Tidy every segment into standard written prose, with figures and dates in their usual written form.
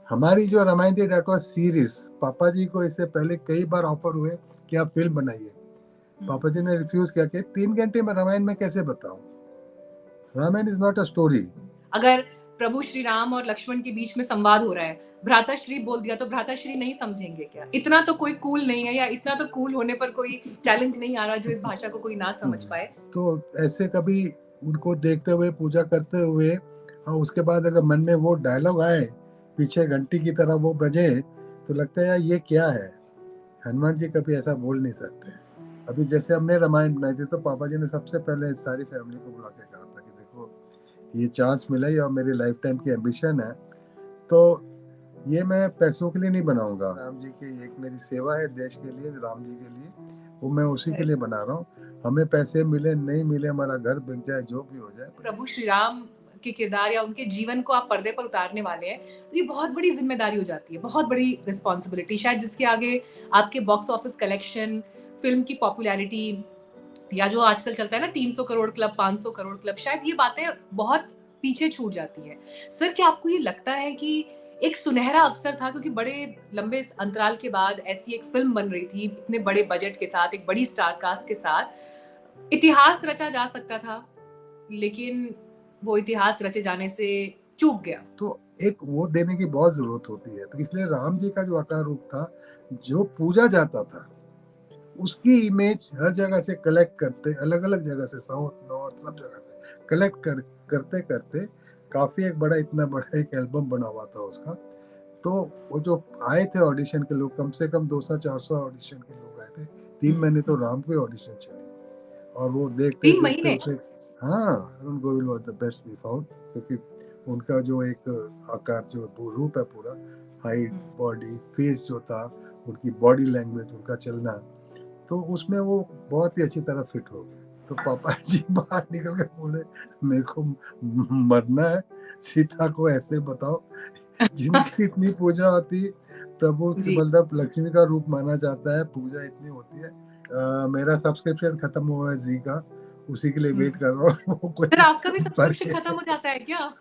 हमारी जो रामायण थी डेट वाज सीरीज। पापा जी को इससे पहले कई बार ऑफर हुए कि आप फिल्म बनाइए। पापा जी ने रिफ्यूज किया कि 3 घंटे में रामायण में कैसे बताऊं, Ramayan is not a story. अगर प्रभु श्री राम और लक्ष्मण के बीच में संवाद हो रहा है, भ्राताश्री बोल दिया तो भ्राताश्री नहीं समझेंगे क्या? इतना तो कोई कूल नहीं है, या इतना तो कूल होने पर कोई चैलेंज नहीं आ रहा जो इस भाषा को कोई ना समझ पाए। तो ऐसे कभी उनको देखते हुए, पूजा करते हुए, और उसके बाद अगर मन में वो डायलॉग आए, पीछे घंटी की तरह वो बजे, तो लगता है यार ये क्या है। हनुमान जी कभी ऐसा बोल नहीं सकते। अभी जैसे हमने रामायण बनाई थी तो पापा जी ने सबसे पहले सारी फैमिली को बुला के कहा था कि देखो ये चांस मिला ही और मेरी लाइफ टाइम की एम्बिशन है, तो ये मैं पैसों के लिए नहीं बनाऊंगा। राम जी की एक मेरी सेवा है देश के लिए, राम जी के लिए, वो मैं उसी के लिए बना रहा हूँ। हमें पैसे मिले नहीं मिले, हमारा घर बिक जाए, जो भी हो जाए। प्रभु श्री राम के किरदार या उनके जीवन को आप पर्दे पर उतारने वाले हैं, तो ये बहुत बड़ी जिम्मेदारी हो जाती है, बहुत बड़ी रिस्पॉन्सिबिलिटी, शायद जिसके आगे आपके बॉक्स ऑफिस कलेक्शन, फिल्म की पॉपुलैरिटी, या जो आजकल चलता है ना 300 करोड़ क्लब, 500 करोड़ क्लब, शायद ये बातें बहुत पीछे छूट जाती है। सर, क्या आपको ये लगता है कि एक सुनहरा अवसर था, क्योंकि बड़े लंबे अंतराल के बाद ऐसी एक फिल्म बन रही थी, इतने बड़े बजट के साथ, एक बड़ी स्टार कास्ट के साथ, इतिहास रचा जा सकता था, लेकिन वो इतिहास रचे जाने से चूक गया। तो एक वो देने की बहुत जरूरत होती है, तो इसलिए राम जी का जो आकार रूप था, जो पूजा जाता था, उसकी इमेज हर जगह से कलेक्ट करते, अलग अलग जगह से, साउथ नॉर्थ सब जगह से कलेक्ट करते करते काफी एक बड़ा, इतना बड़ा एक एल्बम बना हुआ था उसका। तो वो जो आए थे ऑडिशन के लोग, कम से कम 200-400 ऑडिशन के लोग आए थे। 3 महीने तो राम को ऑडिशन चली, और वो देखते 3 देखते महीने उसे, हाँ, Arun Govil was the best we found, क्योंकि उनका जो एक आकार, जो रूप है पूरा, हाइट, बॉडी, फेस जो था, उनकी बॉडी लैंग्वेज, उनका चलना, तो उसमें वो बहुत ही अच्छी तरह फिट हो गए। तो पापा जी बाहर निकल के बोले, मेरे को मरना है, सीता को ऐसे बताओ जिनकी इतनी पूजा होती, प्रभु की, मतलब लक्ष्मी का रूप माना जाता है, पूजा इतनी होती है। मेरा सब्सक्रिप्शन खत्म हुआ है जी का, उसी के लिए वेट कर रहा हूँ। सर, आपका भी सब्सक्रिप्शन खत्म हो जाता है क्या?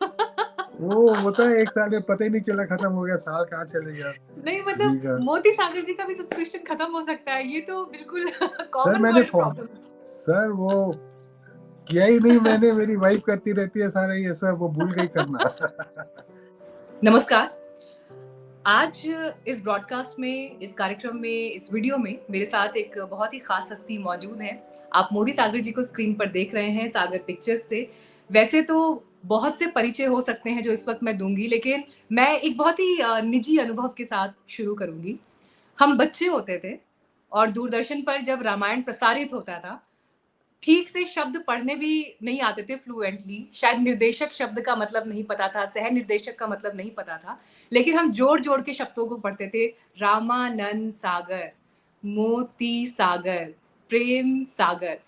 वो होता है 1 साल में, पता ही नहीं चला खत्म हो गया, साल कहाँ चले गया। नहीं, मतलब मोती सागर जी का भी सब्सक्रिप्शन खत्म हो सकता है, ये तो बिल्कुल कॉमन वर्ल्ड प्रॉब्लम। सर वो किया ही नहीं मैंने, मेरी वाइफ करती रहती है सारा ये सब, वो भूल गई करना। नमस्कार। आज इस ब्रॉडकास्ट में, इस कार्यक्रम में, इस वीडियो में मेरे साथ एक बहुत ही खास हस्ती मौजूद है। आप मोदी सागर जी को स्क्रीन पर देख रहे हैं सागर पिक्चर्स से। वैसे तो बहुत से परिचय हो सकते हैं जो इस वक्त मैं दूंगी, लेकिन मैं एक बहुत ही निजी अनुभव के साथ शुरू करूंगी। हम बच्चे होते थे और दूरदर्शन पर जब रामायण प्रसारित होता था, ठीक से शब्द पढ़ने भी नहीं आते थे फ्लुएंटली, शायद निर्देशक शब्द का मतलब नहीं पता था, सह निर्देशक का मतलब नहीं पता था, लेकिन हम जोड़ जोड़ के शब्दों को पढ़ते थे। रामानंद सागर, मोती सागर, प्रेम सागर।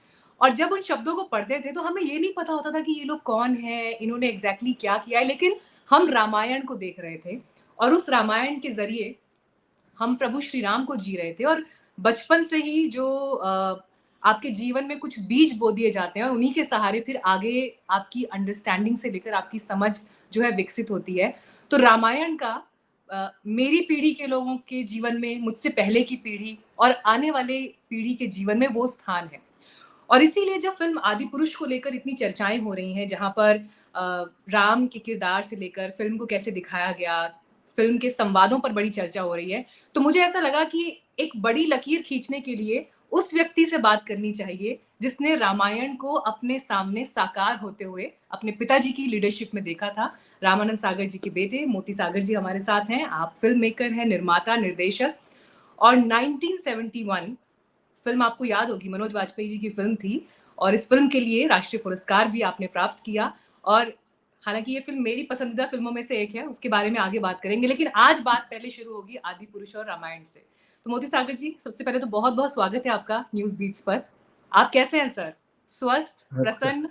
और जब उन शब्दों को पढ़ते थे तो हमें ये नहीं पता होता था कि ये लोग कौन है, इन्होंने एग्जैक्टली क्या किया है, लेकिन हम रामायण को देख रहे थे, और उस रामायण के जरिए हम प्रभु श्री राम को जी रहे थे। और बचपन से ही जो आपके जीवन में कुछ बीज बो दिए जाते हैं, और उन्हीं के सहारे फिर आगे आपकी अंडरस्टैंडिंग से लेकर आपकी समझ जो है विकसित होती है। तो रामायण का मेरी पीढ़ी के लोगों के जीवन में, मुझसे पहले की पीढ़ी और आने वाले पीढ़ी के जीवन में वो स्थान है। और इसीलिए जब फिल्म आदि पुरुष को लेकर इतनी चर्चाएं हो रही हैं, जहां पर राम के किरदार से लेकर फिल्म को कैसे दिखाया गया, फिल्म के संवादों पर बड़ी चर्चा हो रही है, तो मुझे ऐसा लगा कि एक बड़ी लकीर खींचने के लिए उस व्यक्ति से बात करनी चाहिए जिसने रामायण को अपने सामने साकार होते हुए अपने पिताजी की लीडरशिप में देखा था। रामानंद सागर जी के बेटे मोती सागर जी हमारे साथ हैं। आप फिल्म मेकर हैं, निर्माता, निर्देशक, और 1971 फिल्म आपको याद होगी, मनोज वाजपेयी जी की फिल्म थी, और इस फिल्म के लिए राष्ट्रीय पुरस्कार भी आपने प्राप्त किया। और हालांकि ये फिल्म मेरी पसंदीदा फिल्मों में से एक है, उसके बारे में आगे बात करेंगे, लेकिन आज बात पहले शुरू होगी आदि पुरुष और रामायण से। तो मोती सागर जी, सबसे पहले तो बहुत बहुत स्वागत है आपका न्यूज बीट्स पर। आप कैसे हैं सर? स्वस्थ, प्रसन्न?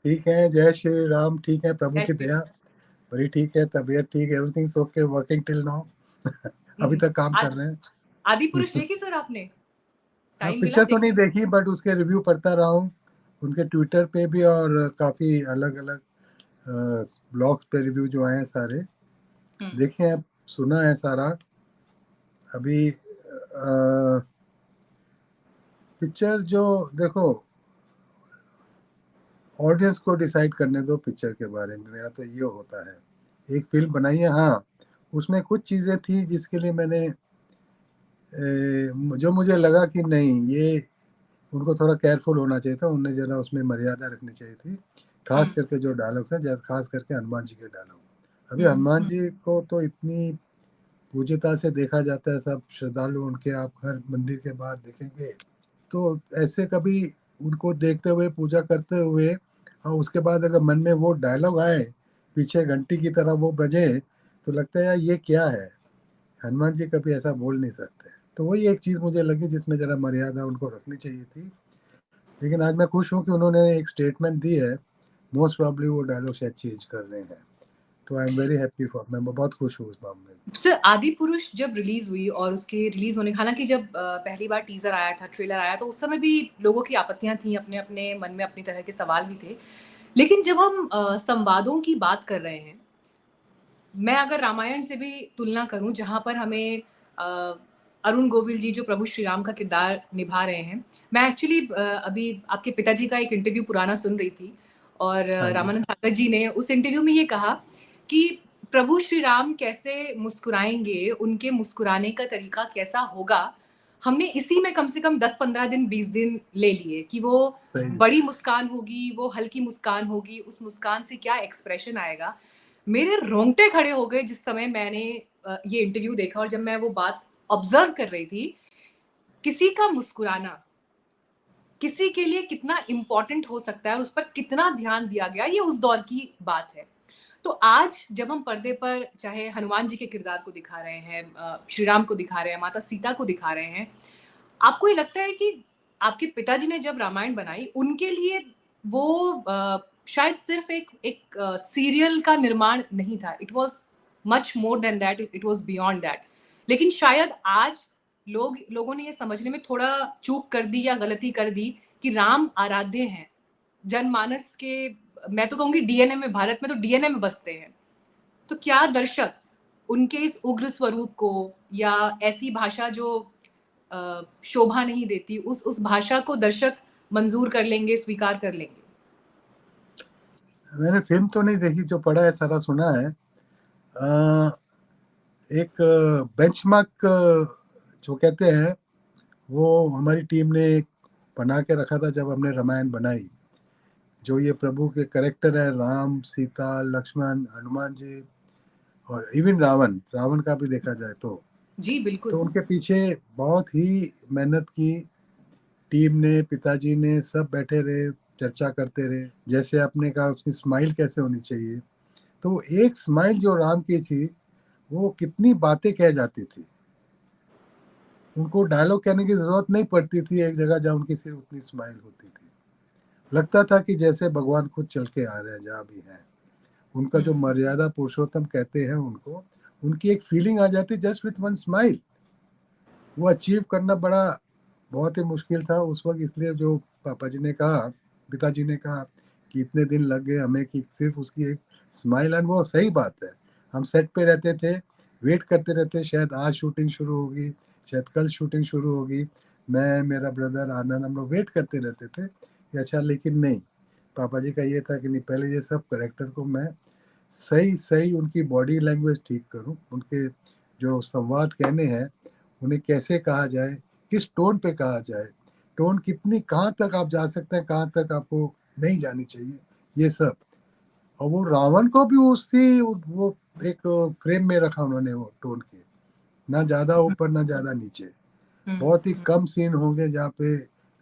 ठीक है, जय श्री राम। ठीक है, प्रभु की दया, बड़ी ठीक है, तबीयत ठीक है, everything is okay, working till now. अभी तक काम कर रहे हैं। आदि पुरुष देखी सर आपने? टाइम मिला पिक्चर तो नहीं देखी, बट उसके रिव्यू पढ़ता रहा हूँ, उनके ट्विटर पे भी, और काफी अलग अलग ब्लॉग्स पे रिव्यू जो आए हैं सारे देखे हैं। सुना है सारा। अभी पिक्चर जो देखो, ऑडियंस को डिसाइड करने दो पिक्चर के बारे में, मेरा तो ये होता है। एक फिल्म बनाई है, हाँ उसमें कुछ चीज़ें थी जिसके लिए मैंने जो मुझे लगा कि नहीं, ये उनको थोड़ा केयरफुल होना चाहिए था, उन्हें ज़रा उसमें मर्यादा रखनी चाहिए थी। खास करके जो डायलॉग थे, खास करके हनुमान जी के डायलॉग। अभी हनुमान जी को तो इतनी पूज्यता से देखा जाता है, सब श्रद्धालु उनके, आप हर मंदिर के बाहर देखेंगे तो ऐसे कभी उनको देखते हुए, पूजा करते हुए, और उसके बाद अगर मन में वो डायलॉग आए, पीछे घंटी की तरह वो बजे, तो लगता है यार ये क्या है। हनुमान जी कभी ऐसा बोल नहीं सकते। तो वही एक चीज़ मुझे लगी जिसमें ज़रा मर्यादा उनको रखनी चाहिए थी। लेकिन आज मैं खुश हूँ कि उन्होंने एक स्टेटमेंट दी है। मोस्ट प्रॉब्ली वो डायलॉग शायद चेंज कर रहे हैं। तो I am very happy for, मैं बहुत खुश हूँ उस मामले में। सर, आदि पुरुष जब रिलीज हुई और उसके रिलीज होने, हालांकि जब पहली बार टीजर आया था, ट्रेलर आया, तो उस समय भी लोगों की आपत्तियां थी, अपने अपने मन में अपनी तरह के सवाल भी थे। लेकिन जब हम संवादों की बात कर रहे हैं, मैं अगर रामायण से भी तुलना करूं, जहां पर हमें अरुण गोविल जी जो प्रभु श्री राम का किरदार निभा रहे हैं, मैं एक्चुअली अभी आपके पिताजी का एक इंटरव्यू पुराना सुन रही थी, और हाँ जी। रामानंद सागर जी ने उस इंटरव्यू में ये कहा कि प्रभु श्री राम कैसे मुस्कुराएंगे, उनके मुस्कुराने का तरीका कैसा होगा, हमने इसी में कम से कम 10-15 दिन 20 दिन ले लिए कि वो सही। बड़ी मुस्कान होगी, वो हल्की मुस्कान होगी, उस मुस्कान से क्या एक्सप्रेशन आएगा। मेरे रोंगटे खड़े हो गए जिस समय मैंने ये इंटरव्यू देखा, और जब मैं वो बात ऑब्जर्व कर रही थी, किसी का मुस्कुराना किसी के लिए कितना इंपॉर्टेंट हो सकता है और उस पर कितना ध्यान दिया गया, ये उस दौर की बात है। तो आज जब हम पर्दे पर चाहे हनुमान जी के किरदार को दिखा रहे हैं, श्री राम को दिखा रहे हैं, माता सीता को दिखा रहे हैं, आपको ये लगता है कि आपके पिताजी ने जब रामायण बनाई, उनके लिए वो शायद सिर्फ एक एक सीरियल का निर्माण नहीं था, it was much more than that, it was beyond that. लेकिन शायद आज लोगों ने ये समझने में थोड़ा चूक कर दी या गलती कर दी कि राम आराध्य हैं, जनमानस के, मैं तो कहूंगी डीएनए में, भारत में तो डीएनए में बसते हैं। तो क्या दर्शक उनके इस उग्र स्वरूप को, या ऐसी भाषा जो शोभा नहीं देती, उस भाषा को दर्शक मंजूर कर लेंगे, स्वीकार कर लेंगे? मैंने फिल्म तो नहीं देखी, जो पढ़ा है सारा सुना है। एक बेंचमार्क जो कहते हैं, वो हमारी टीम ने बना के रखा था जब हमने रामायण बनाई। जो ये प्रभु के कैरेक्टर है, राम, सीता, लक्ष्मण, हनुमान जी, और इवन रावण, रावण का भी देखा जाए जी बिल्कुल। तो उनके पीछे बहुत ही मेहनत की टीम ने, पिताजी ने, सब बैठे रहे, चर्चा करते रहे। जैसे आपने कहा उसकी स्माइल कैसे होनी चाहिए, तो एक स्माइल जो राम की थी, वो कितनी बातें कह जाती थी। उनको डायलॉग कहने की जरूरत नहीं पड़ती थी, एक जगह जहाँ उनकी सिर्फ उतनी स्माइल होती थी। लगता था कि जैसे भगवान खुद चल के आ रहे हैं जहाँ भी हैं। उनका जो मर्यादा पुरुषोत्तम कहते हैं उनको, उनकी एक फीलिंग आ जाती जस्ट विथ वन स्माइल। वो अचीव करना बड़ा बहुत ही मुश्किल था उस वक्त, इसलिए जो पापा जी ने कहा, पिताजी ने कहा कि इतने दिन लग गए हमें कि सिर्फ उसकी एक स्माइल। एंड वो सही बात है। हम सेट पे रहते थे, वेट करते रहते, शायद आज शूटिंग शुरू होगी, शायद कल शूटिंग शुरू होगी। मैं, मेरा ब्रदर आनंद, हम लोग वेट करते रहते थे कि अच्छा, लेकिन नहीं, पापा जी का ये था कि नहीं, पहले ये सब करेक्टर को मैं सही सही उनकी बॉडी लैंग्वेज ठीक करूं, उनके जो संवाद कहने हैं उन्हें कैसे कहा जाए, किस टोन पे कहा जाए, टोन कितनी, कहाँ तक आप जा सकते हैं, कहाँ तक आपको नहीं जानी चाहिए, ये सब। और वो रावण को भी उसी वो एक फ्रेम में रखा उन्होंने, वो टोन के, ना ज़्यादा ऊपर ना ज़्यादा नीचे। बहुत ही कम सीन होंगे जहाँ पे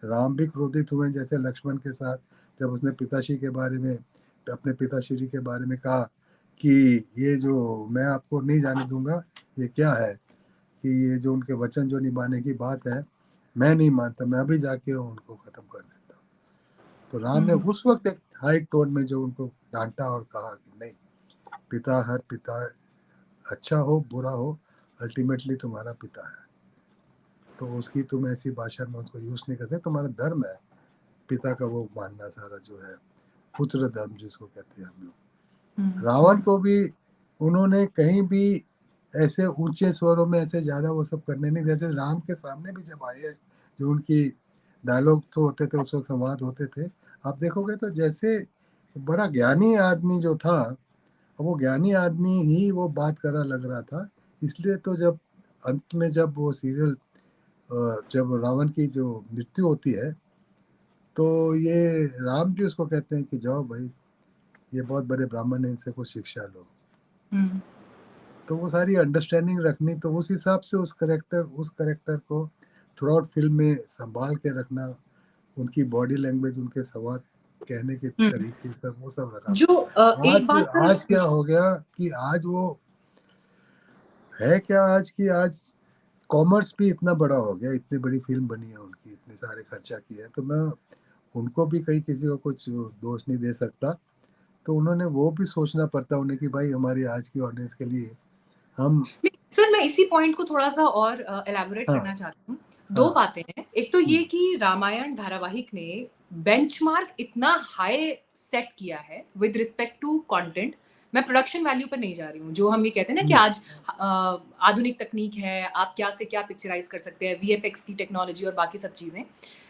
राम भी क्रोधित हुए, जैसे लक्ष्मण के साथ जब उसने पिताश्री के बारे में, अपने पिताश्री के बारे में कहा कि ये जो मैं आपको नहीं जाने दूंगा, ये क्या है, कि ये जो उनके वचन जो निभाने की बात है, मैं नहीं मानता, मैं अभी जाके उनको खत्म कर देता हूँ। तो राम ने उस वक्त एक हाई टोन में जो उनको डांटा और कहा कि नहीं, पिता, हर पिता, अच्छा हो बुरा हो, अल्टीमेटली तुम्हारा पिता है, तो उसकी तुम ऐसी भाषा में उसको यूज नहीं कर सकते, तुम्हारा धर्म है पिता का वो मानना, सारा जो है पुत्र धर्म जिसको कहते हैं हम लोग। रावण को भी उन्होंने कहीं भी ऐसे ऊंचे स्वरों में ऐसे ज्यादा वो सब करने नहीं, जैसे राम के सामने भी जब आए, जो उनकी डायलॉग तो होते थे, उसमें संवाद होते थे, आप देखोगे तो जैसे बड़ा ज्ञानी आदमी जो था, वो ज्ञानी आदमी ही वो बात कर रहा लग रहा था। इसलिए तो जब अंत में जब वो सीरियल, जब रावण की जो मृत्यु होती है, तो ये राम जी उसको कहते हैं कि जाओ भाई, ये बहुत बड़े ब्राह्मण है, इनसे कुछ शिक्षा लो। तो वो सारी अंडरस्टैंडिंग रखनी, तो उस हिसाब से उस करेक्टर को थ्रू आउट फिल्म में संभाल के रखना, उनकी बॉडी लैंग्वेज, उनके संवाद कहने के तरीके, सब वो सब रखा। जो एक बात आज आज क्या हो गया कि आज वो है क्या, आज की आज कॉमर्स भी इतना बड़ा हो गया, इतनी बड़ी फिल्म बनी है उनकी, इतने सारे खर्चा किया है, तो मैं उनको भी कहीं किसी को कुछ दोष नहीं दे सकता। तो उन्होंने वो भी सोचना पड़ता उन्हें कि भाई हमारी आज की ऑडियंस के लिए हम। सर मैं इसी पॉइंट को थोड़ा सा और एलैबोरेट हाँ, करना चाहती हूँ। दो हाँ, बातें हैं, एक तो ये कि रामायण धारावाहिक ने बेंचमार्क इतना हाई सेट किया है विद रिस्पेक्ट टू कंटेंट। मैं प्रोडक्शन वैल्यू पर नहीं जा रही हूँ, जो हम ये कहते हैं ना कि आज आधुनिक तकनीक है, आप क्या से क्या पिक्चराइज कर सकते हैं, वीएफएक्स की टेक्नोलॉजी और बाकी सब चीजें।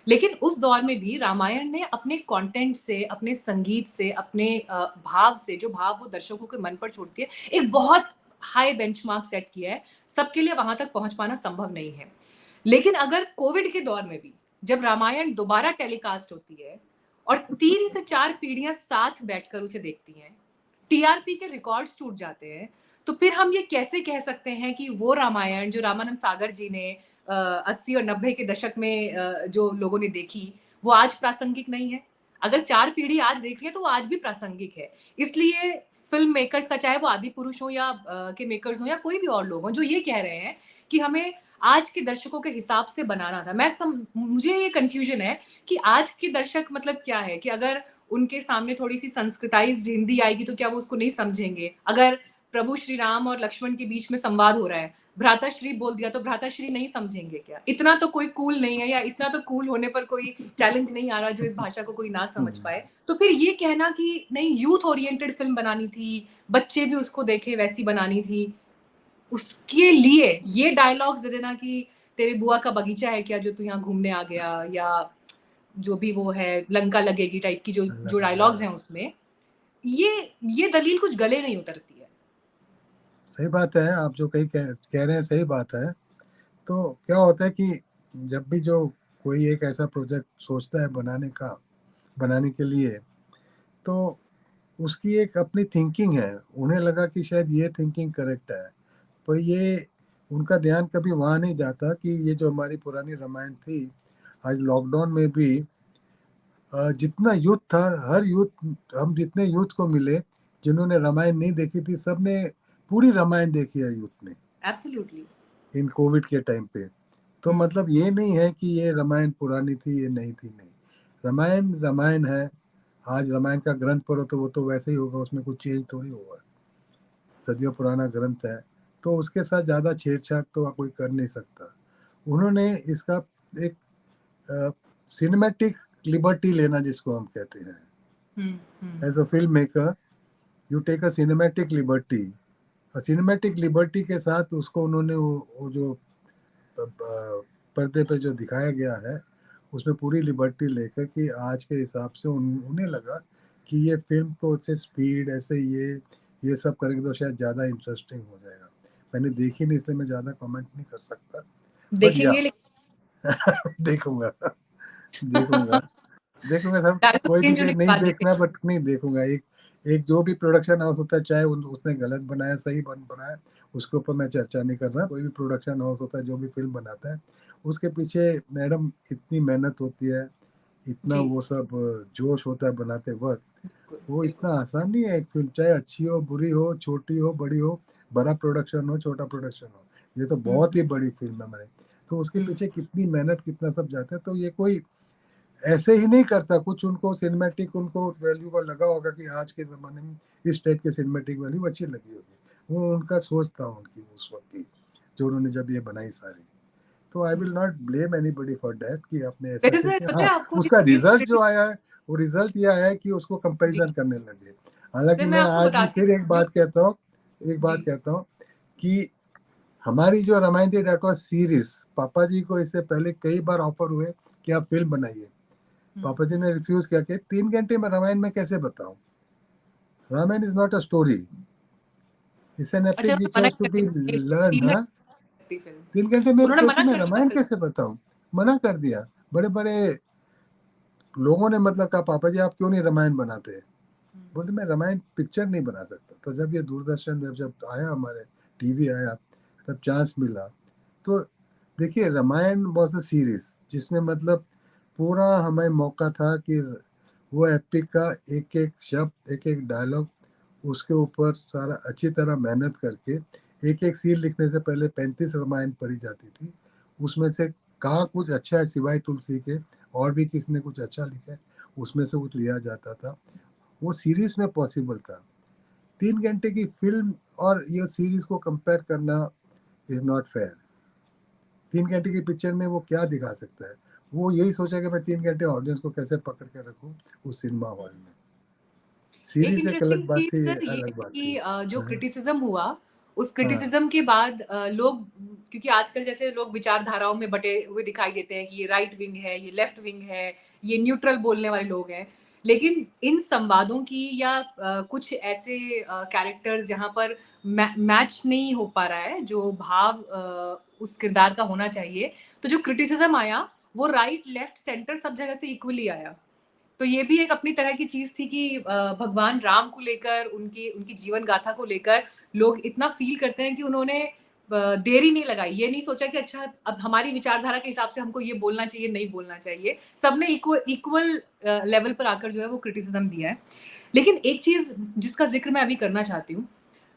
लेकिन उस दौर में भी रामायण ने अपने कंटेंट से, अपने संगीत से, अपने भाव से, जो भाव वो दर्शकों के मन पर छोड़ती है, एक बहुत हाई बेंचमार्क सेट किया है। सबके लिए वहां तक पहुंच पाना संभव नहीं है। लेकिन अगर कोविड के दौर में भी जब रामायण दोबारा टेलीकास्ट होती है और 3 से 4 पीढ़ियां साथ बैठकर उसे देखती हैं, टीआरपी के रिकॉर्ड्स टूट जाते हैं, तो फिर हम ये कैसे कह सकते हैं कि वो रामायण जो रामानंद सागर जी ने 80 और 90 के दशक में जो लोगों ने देखी, वो आज प्रासंगिक नहीं है। अगर 4 पीढ़ी आज देख रही है तो वो आज भी प्रासंगिक है। इसलिए फिल्म मेकर्स का, चाहे वो आदि पुरुष हो या के मेकर्स हो या कोई भी और लोग हो, जो ये कह रहे हैं कि हमें आज के दर्शकों के हिसाब से बनाना था। मुझे ये कंफ्यूजन है कि आज के दर्शक मतलब क्या है, कि अगर उनके सामने थोड़ी सी संस्कृताइज्ड हिंदी आएगी तो क्या वो उसको नहीं समझेंगे? अगर प्रभु श्री राम और लक्ष्मण के बीच में संवाद हो रहा है, भ्राताश्री बोल दिया तो भ्राताश्री नहीं समझेंगे क्या? इतना तो कोई कूल नहीं है, या इतना तो कूल होने पर कोई चैलेंज नहीं आ रहा जो इस भाषा को कोई ना समझ पाए। तो फिर ये कहना कि नहीं, यूथ ओरिएंटेड फिल्म बनानी थी, बच्चे भी उसको देखे वैसी बनानी थी, उसके लिए ये डायलॉग्स दे देना कि तेरे बुआ का बगीचा है क्या जो तू यहाँ घूमने आ गया, या जो भी वो है लंका लगेगी टाइप की जो जो डायलॉग्स हैं उसमें, ये दलील कुछ गले नहीं उतरती है। सही बात है, आप जो कह रहे हैं सही बात है। तो क्या होता है कि जब भी जो कोई एक ऐसा प्रोजेक्ट सोचता है बनाने के लिए, तो उसकी एक अपनी थिंकिंग है, उन्हें लगा कि शायद ये थिंकिंग करेक्ट है, पर ये उनका ध्यान कभी वहाँ नहीं जाता कि ये जो हमारी पुरानी रामायण थी, आज लॉकडाउन में भी जितना यूथ था, हर यूथ, हम जितने यूथ को मिले जिन्होंने रामायण नहीं देखी थी, सबने पूरी रामायण देखी है यूथ ने एब्सोल्युटली। इन कोविड के टाइम पे। तो मतलब ये नहीं है कि ये रामायण पुरानी थी, ये नहीं थी, नहीं, रामायण रामायण है। आज रामायण का ग्रंथ पढ़ो तो वो तो वैसे ही होगा, उसमें कुछ चेंज थोड़ी हुआ है, सदियों पुराना ग्रंथ है, तो उसके साथ ज़्यादा छेड़छाड़ तो कोई कर नहीं सकता। उन्होंने इसका एक सिनेमैटिक लिबर्टी लेना जिसको हम कहते हैं, as a film maker you take a cinematic liberty, cinematic liberty के साथ उसको उन्होंने वो जो पर्दे पे जो दिखाया गया है, उसमें पूरी लिबर्टी लेकर कि आज के हिसाब से उन्हें लगा कि ये फिल्म को से स्पीड ऐसे ये सब करेंगे तो शायद ज़्यादा इंटरेस्टिंग हो जाएगा। मैंने देखी नहीं, इसलिए मैं ज़्यादा कमेंट नहीं कर सकता, बट या देखेंगे देखूंगा देखूंगा देखूंगा सब। कोई भी चेंज होने कहे के नहीं बाद देखना, देखेंगे। बट नहीं देखूंगा। एक एक जो भी प्रोडक्शन हाउस होता है, चाहे उसने गलत बनाया सही बनाया, उसके ऊपर मैं चर्चा नहीं कर रहा। कोई भी प्रोडक्शन हाउस होता है जो भी फिल्म बनाता है, उसके पीछे मैडम इतनी मेहनत होती है, इतना जी, वो सब जोश होता है बनाते वक्त। बिल्कुल वो इतना बिल्कुल। आसान नहीं है एक फिल्म, चाहे अच्छी हो बुरी हो, छोटी हो बड़ी हो, बड़ा प्रोडक्शन हो छोटा प्रोडक्शन हो, ये तो बहुत ही बड़ी फिल्म है मैंने। तो उसके पीछे कितनी मेहनत कितना सब जाता है, तो ये कोई ऐसे ही नहीं करता कुछ। उनको सिनेमैटिक उनको वैल्यू का लगा होगा कि आज के ज़माने में इस टाइप के सिनेमैटिक वैल्यू अच्छी लगी होगी, वो उनका सोच था उनकी उस वक्त की, जो उन्होंने जब ये बनाई सारी। तो I will not blame anybody for that कि आपने ऐसा वैसे किया सर कि पता हाँ, है आपको उसका ये रिजल्ट जो क्रेडिट। आया है, वो रिजल्ट ये आया है कि उसको जी, कंपैरिजन करने लगे। हालांकि सर मैं मैं आपको आज भी बताती फिर हूँ एक जो। बात कहता हूँ, जी, कि हमारी जो रामायण थी डेट वाज सीरीज। पापा जी को इससे पहले कई बार ऑफर हुए कि आप फिल्म बनाइए, पापा जी ने रिफ्यूज किया कि 3 घंटे में रामायण में कैसे बताऊं, Ramayan is not a story, it's an अच्छा, एपिक उन्होंने विच मना हैज टू कर बी दिया कि लर्न। 3 हाँ, घंटे की फिल्म, 3 घंटे में उन्होंने कैसे मना मैं कर दिया रामायण फिल्म। कैसे बताऊं, मना कर दिया। बड़े बड़े लोगों ने मतलब कहा पापा जी आप क्यों नहीं रामायण बनाते, बोले मैं रामायण पिक्चर नहीं बना सकता। तो जब ये दूरदर्शन में जब आया, हमारे टीवी आया, तब चांस मिला। तो देखिए रामायण वॉज अ सीरीज जिसमें मतलब पूरा हमें मौका था कि वो एपिक का एक एक शब्द, एक एक डायलॉग, उसके ऊपर सारा अच्छी तरह मेहनत करके एक एक सीन लिखने से पहले 35 रामायण पढ़ी जाती थी। उसमें से कहाँ कुछ अच्छा है सिवाय तुलसी के, और भी किसने कुछ अच्छा लिखा है, उसमें से कुछ लिया जाता था। वो सीरीज में पॉसिबल था। 3 घंटे की फिल्म और ये सीरीज को कंपेयर करना इज नॉट फेयर। 3 घंटे की पिक्चर में वो क्या दिखा सकता है, वो यही सोचा कि मैं 3 घंटे ऑडियंस को कैसे पकड़ के रखूं उस सिनेमा हॉल में। एक सीरीज एक इंटरेस्टिंग अलग बात चीज थी, सर ये अलग है बात थी। कि जो हाँ क्रिटिसिज्म हुआ, उस हाँ क्रिटिसिज्म के बाद लोग, क्योंकि आजकल जैसे लोग विचारधाराओं में बटे हुए दिखाई देते हैं कि ये राइट विंग है, ये लेफ्ट विंग है, ये न्यूट्रल बोलने वाले लोग हैं, लेकिन इन संवादों की या कुछ ऐसे कैरेक्टर्स जहां पर मैच नहीं हो पा रहा है जो भाव उस किरदार का होना चाहिए, तो जो क्रिटिसिज्म आया वो राइट लेफ्ट सेंटर सब जगह से इक्वली आया। तो ये भी एक अपनी तरह की चीज थी कि भगवान राम को लेकर, उनकी उनकी जीवन गाथा को लेकर लोग इतना फील करते हैं कि उन्होंने देरी नहीं लगाई, ये नहीं सोचा कि अच्छा अब हमारी विचारधारा के हिसाब से हमको ये बोलना चाहिए, नहीं बोलना चाहिए। सबने इक्वल लेवल पर आकर जो है वो क्रिटिसिज्म दिया है। लेकिन एक चीज जिसका जिक्र मैं अभी करना चाहती हूँ,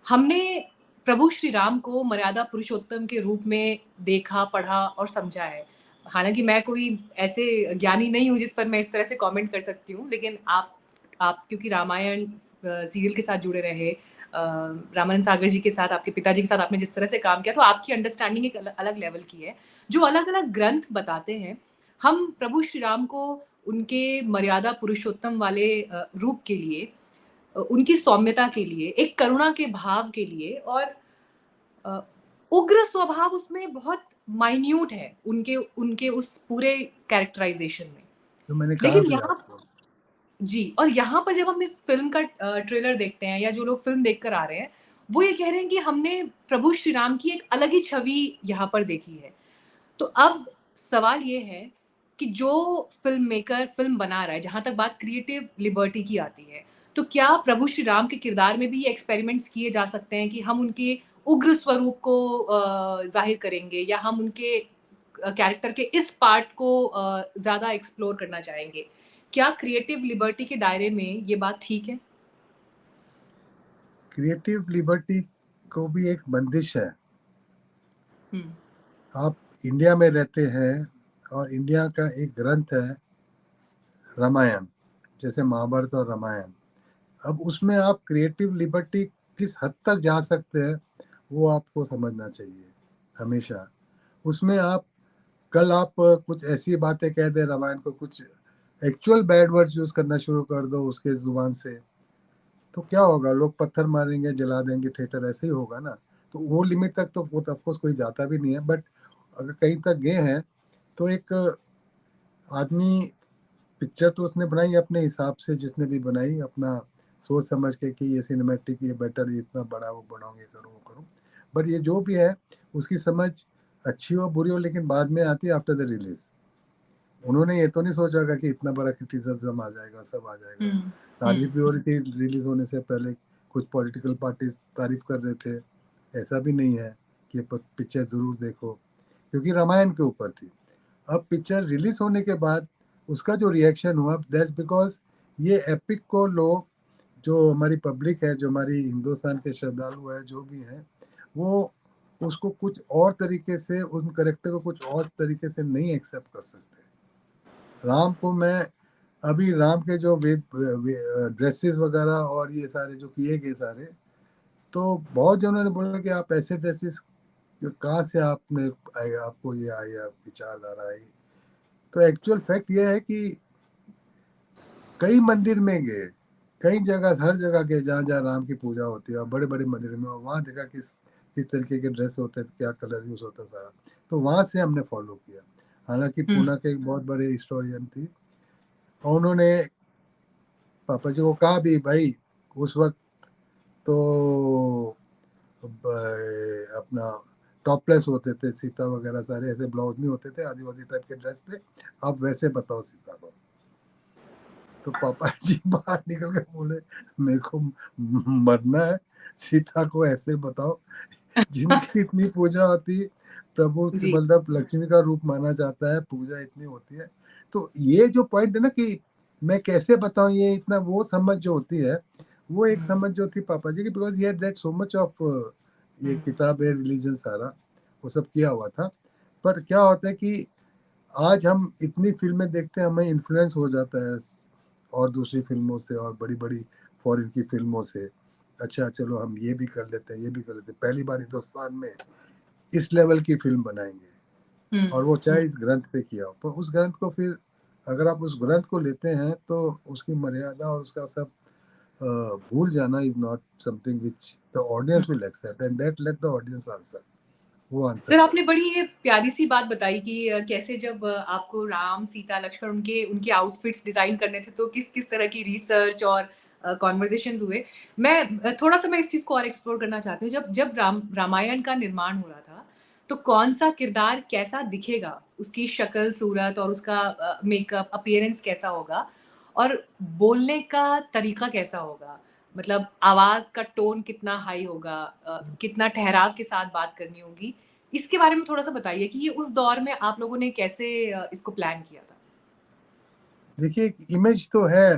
हमने प्रभु श्री राम को मर्यादा पुरुषोत्तम के रूप में देखा, पढ़ा और समझा है। हालांकि मैं कोई ऐसे ज्ञानी नहीं हूँ जिस पर मैं इस तरह से कमेंट कर सकती हूँ, लेकिन आप क्योंकि रामायण सीरियल के साथ जुड़े रहे, रामानंद सागर जी के साथ, आपके पिताजी के साथ आपने जिस तरह से काम किया, तो आपकी अंडरस्टैंडिंग एक अलग लेवल की है। जो अलग अलग ग्रंथ बताते हैं, हम प्रभु श्री राम को उनके मर्यादा पुरुषोत्तम वाले रूप के लिए, उनकी सौम्यता के लिए, एक करुणा के भाव के लिए, और अ, उग्र स्वभाव उसमें बहुत माइन्यूट है उनके उनके उस पूरे कैरेक्टराइजेशन में। तो मैंने कहा लेकिन भी यहाँ, आपको। जी, और यहाँ पर जब हम इस फिल्म का ट्रेलर देखते हैं या जो लोग फिल्म देखकर आ रहे हैं, वो ये कह रहे हैं कि हमने प्रभु श्री राम की एक अलग ही छवि यहाँ पर देखी है। तो अब सवाल ये है कि जो फ़िल्म मेकर फ़िल्म बना रहा है, जहाँ तक बात क्रिएटिव लिबर्टी की आती है, तो क्या प्रभु श्री राम के किरदार में भी ये एक्सपेरिमेंट्स किए जा सकते हैं कि हम उनके उग्र स्वरूप को ज़ाहिर करेंगे, या हम उनके कैरेक्टर के इस पार्ट को ज़्यादा एक्सप्लोर करना चाहेंगे? क्या क्रिएटिव लिबर्टी के दायरे में ये बात ठीक है? क्रिएटिव लिबर्टी को भी एक बंदिश है। हुँ, आप इंडिया में रहते हैं और इंडिया का एक ग्रंथ है रामायण, जैसे महाभारत और रामायण। अब उसमें आप क्रिएटिव लिबर्टी किस हद तक जा सकते हैं वो आपको समझना चाहिए हमेशा। उसमें आप कल आप कुछ ऐसी बातें कह दें रामायण को, कुछ एक्चुअल बैड वर्ड्स यूज करना शुरू कर दो उसके जुबान से, तो क्या होगा, लोग पत्थर मारेंगे, जला देंगे थिएटर, ऐसे ही होगा ना। तो वो लिमिट तक तो ऑफकोर्स कोई जाता भी नहीं है, बट अगर कहीं तक गए हैं तो एक आदमी, पिक्चर तो उसने बनाई अपने हिसाब से, जिसने भी बनाई अपना सोच समझ के कि ये सिनेमैटिक, ये बेटर, ये इतना बड़ा वो बनाऊंगे, करूँ वो करूँ। बट ये जो भी है उसकी समझ अच्छी हो बुरी हो, लेकिन बाद में आती है आफ्टर द रिलीज। उन्होंने ये तो नहीं सोचा होगा कि इतना बड़ा क्रिटिसिज्म आ जाएगा, सब आ जाएगा। हुँ, हुँ, तारीफ भी हो हुँ, रही थी रिलीज होने से पहले, कुछ पॉलिटिकल पार्टीज तारीफ कर रहे थे। ऐसा भी नहीं है कि पिक्चर जरूर देखो, क्योंकि रामायण के ऊपर थी। अब पिक्चर रिलीज होने के बाद उसका जो रिएक्शन हुआ, दैट्स बिकॉज ये एपिक को लोग, जो हमारी पब्लिक है, जो हमारी हिंदुस्तान के श्रद्धालु है, जो भी हैं, वो उसको कुछ और तरीके से, उन करेक्टर को कुछ और तरीके से नहीं एक्सेप्ट कर सकते। राम को मैं, अभी राम के जो ड्रेसेस वगैरह और ये सारे जो किए गए सारे, तो बहुत जनों ने बोला कि आप ऐसे ड्रेसेस कहाँ से आपने आपको ये आया विचारधारा आई। तो एक्चुअल फैक्ट ये है कि कई मंदिर में गए, कई जगह, हर जगह गए जहाँ जहाँ राम की पूजा होती है, और बड़े बड़े मंदिर में, और वहाँ देखा कि किस तरीके के ड्रेस होते थे, क्या कलर यूज़ होता सारा। तो वहाँ से हमने फॉलो किया। हालाँकि पूना के एक बहुत बड़े हिस्टोरियन थी और उन्होंने पापा जी को कहा भी भाई उस वक़्त तो अपना टॉपलेस होते थे सीता वगैरह, सारे ऐसे ब्लाउज नहीं होते थे, आदिवासी टाइप के ड्रेस थे, आप वैसे बताओ सीता को। तो पापा जी बाहर निकल के बोले मेरे को मरना है, सीता को ऐसे बताओ। जिनकी इतनी पूजा होती, प्रभु की जी। मतलब लक्ष्मी का रूप माना जाता है, पूजा इतनी होती है। तो ये जो पॉइंट है ना कि मैं कैसे बताऊं, ये इतना वो समझ जो होती है, वो एक समझ जो थी पापा जी की, because he had read so much of ये किताब है रिलीजन सारा, वो सब किया हुआ था। पर क्या होता है कि आज हम इतनी फिल्में देखते हैं, हमें इन्फ्लुएंस हो जाता है और दूसरी फिल्मों से और बड़ी बड़ी फॉरेन की फिल्मों से। अच्छा चलो हम ये भी कर लेते हैं, ये भी कर लेते हैं, पहली बार हिंदुस्तान में इस लेवल की फिल्म बनाएंगे, और वो चाहे इस ग्रंथ पे किया हो, पर उस ग्रंथ को फिर अगर आप उस ग्रंथ को लेते हैं तो उसकी मर्यादा और उसका सब भूल जाना is not something which the audience will accept, and that let the audience answer, वो आंसर सर, आपने करें। बड़ी ये प्यारी सी बात बताई कि कैसे जब आपको राम, सीता, लक्ष्मण उनके उनके आउटफिट्स डिज़ाइन करने थे तो किस-किस तरह की रिसर्च और कन्वर्सेशंस हुए। थोड़ा-सा मैं इस चीज़ को और एक्सप्लोर करना चाहती हूँ। जब जब रामायण का निर्माण हो रहा था, तो कौन-सा किरदार कैसा दिखेगा? उसकी शक्ल, सूरत और उसका मेकअप, अपीयरेंस कैसा होगा? और बोलने का तरीका कैसा होगा? मतलब आवाज़ का टोन कितना हाई होगा? कितना ठहराव के साथ बात करनी होगी? इसके बारे में थोड़ा-सा बताइए कि ये उस दौर में आप लोगों ने कैसे इसको प्लान किया था? देखिए एक इमेज तो है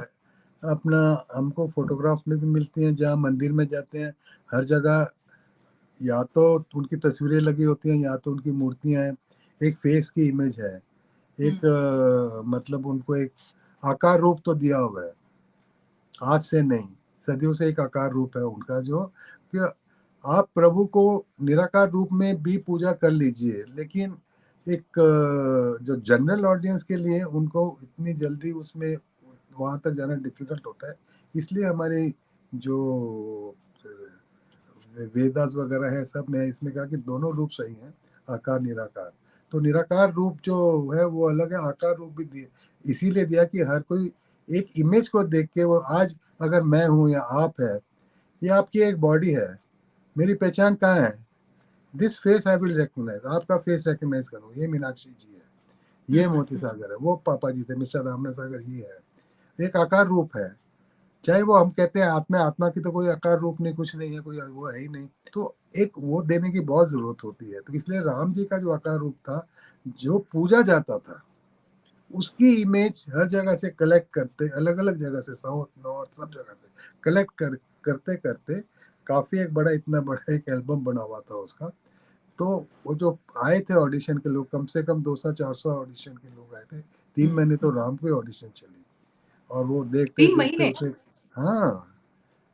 अपना, हमको फोटोग्राफ में भी मिलती हैं, जहाँ मंदिर में जाते हैं हर जगह या तो उनकी तस्वीरें लगी होती हैं या तो उनकी मूर्तियां हैं, एक फेस की इमेज है, हुँ, एक मतलब उनको एक आकार रूप तो दिया हुआ है, आज से नहीं, सदियों से एक आकार रूप है उनका, जो कि आप प्रभु को निराकार रूप में भी पूजा कर लीजिए, लेकिन एक जो जनरल ऑडियंस के लिए उनको इतनी जल्दी उसमें वहाँ तक जाना डिफिकल्ट होता है। इसलिए हमारे जो वेदास वगैरह है सब में इसमें कहा कि दोनों रूप सही हैं, आकार निराकार। तो निराकार रूप जो है वो अलग है, आकार रूप भी दिए इसीलिए दिया कि हर कोई एक इमेज को देख के वो, आज अगर मैं हूँ या आप है, ये आपकी एक बॉडी है, मेरी पहचान कहाँ है, this face I will recognise, आपका फेस रिकॉग्नाइज करूँ, ये मीनाक्षी जी है, हुँ, ये मोती सागर है, वो पापा जी थे मिस्टर रामनाथ सागर, ये है, एक आकार रूप है। चाहे वो हम कहते हैं आत्मा, आत्मा की तो कोई आकार रूप नहीं, कुछ नहीं है, कोई वो है ही नहीं। तो एक वो देने की बहुत जरूरत होती है, तो इसलिए राम जी का जो आकार रूप था, जो पूजा जाता था, उसकी इमेज हर जगह से कलेक्ट करते, अलग अलग जगह से, साउथ नॉर्थ सब जगह से कलेक्ट करते करते काफी एक बड़ा, इतना बड़ा एक एल्बम बना हुआ था उसका। तो वो जो आए थे ऑडिशन के लोग, कम से कम 200-400 ऑडिशन के लोग आए थे, 3 महीने तो राम की ऑडिशन चली, और वो देखते 3 देखते महीने? उसे, हाँ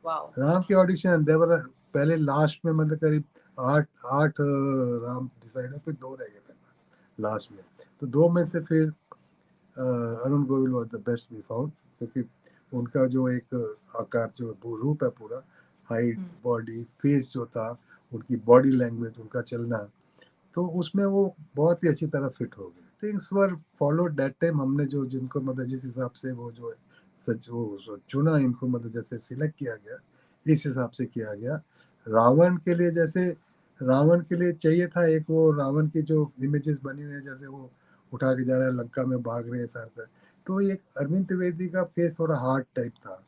वॉव! राम की ऑडिशन देवर, पहले लास्ट में मतलब करीब आठ आठ राम डिसाइड है, फिर दो रह गए थे लास्ट में। तो दो में से फिर Arun Govil was the best we found, क्योंकि उनका जो एक आकार, जो रूप है पूरा, हाइट, हुँ, बॉडी, फेस जो था, उनकी बॉडी लैंग्वेज, उनका चलना, तो उसमें वो बहुत ही अच्छी तरह फिट हो गए। Things were followed that time, हमने जो जिनको मतलब जिस हिसाब से वो जो सच वो चुना, इनको मतलब जैसे सिलेक्ट किया गया, इस हिसाब से किया गया। रावण के लिए जैसे, रावण के लिए चाहिए था एक, वो रावण की जो इमेजेस बनी हुई है, जैसे वो उठा के जा रहा है लंका में, भाग रहे हैं सारे, तो एक अरविंद त्रिवेदी का फेस थोड़ा हार्ड टाइप था,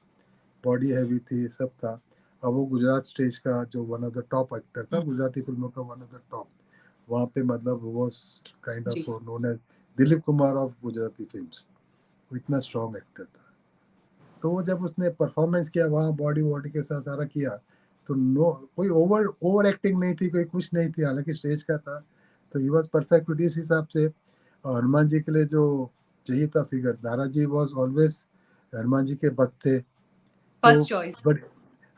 बॉडी हैवी थी, सब था। अब वो गुजरात स्टेज का जो one of the top actor था, हुँ, गुजराती फिल्मों का वन ऑफ द टॉप, वहाँ पे मतलब वो काइंड जी। Of known as Dilip Kumar of Gujarati films, वो इतना स्ट्रॉन्ग एक्टर था। तो वो जब उसने परफॉर्मेंस किया वहाँ, बॉडी वॉडी के साथ सारा किया, तो नो कोई ओवर ओवर एक्टिंग नहीं थी, कोई कुछ नहीं थी, हालांकि स्टेज का था, तो ही वॉज परफेक्ट इस हिसाब से। और हनुमान जी के लिए जो चाहिए था figure, दाराजी was always Hanuman ji के भक्त थे, तो फर्स्ट चॉइस। बड़ी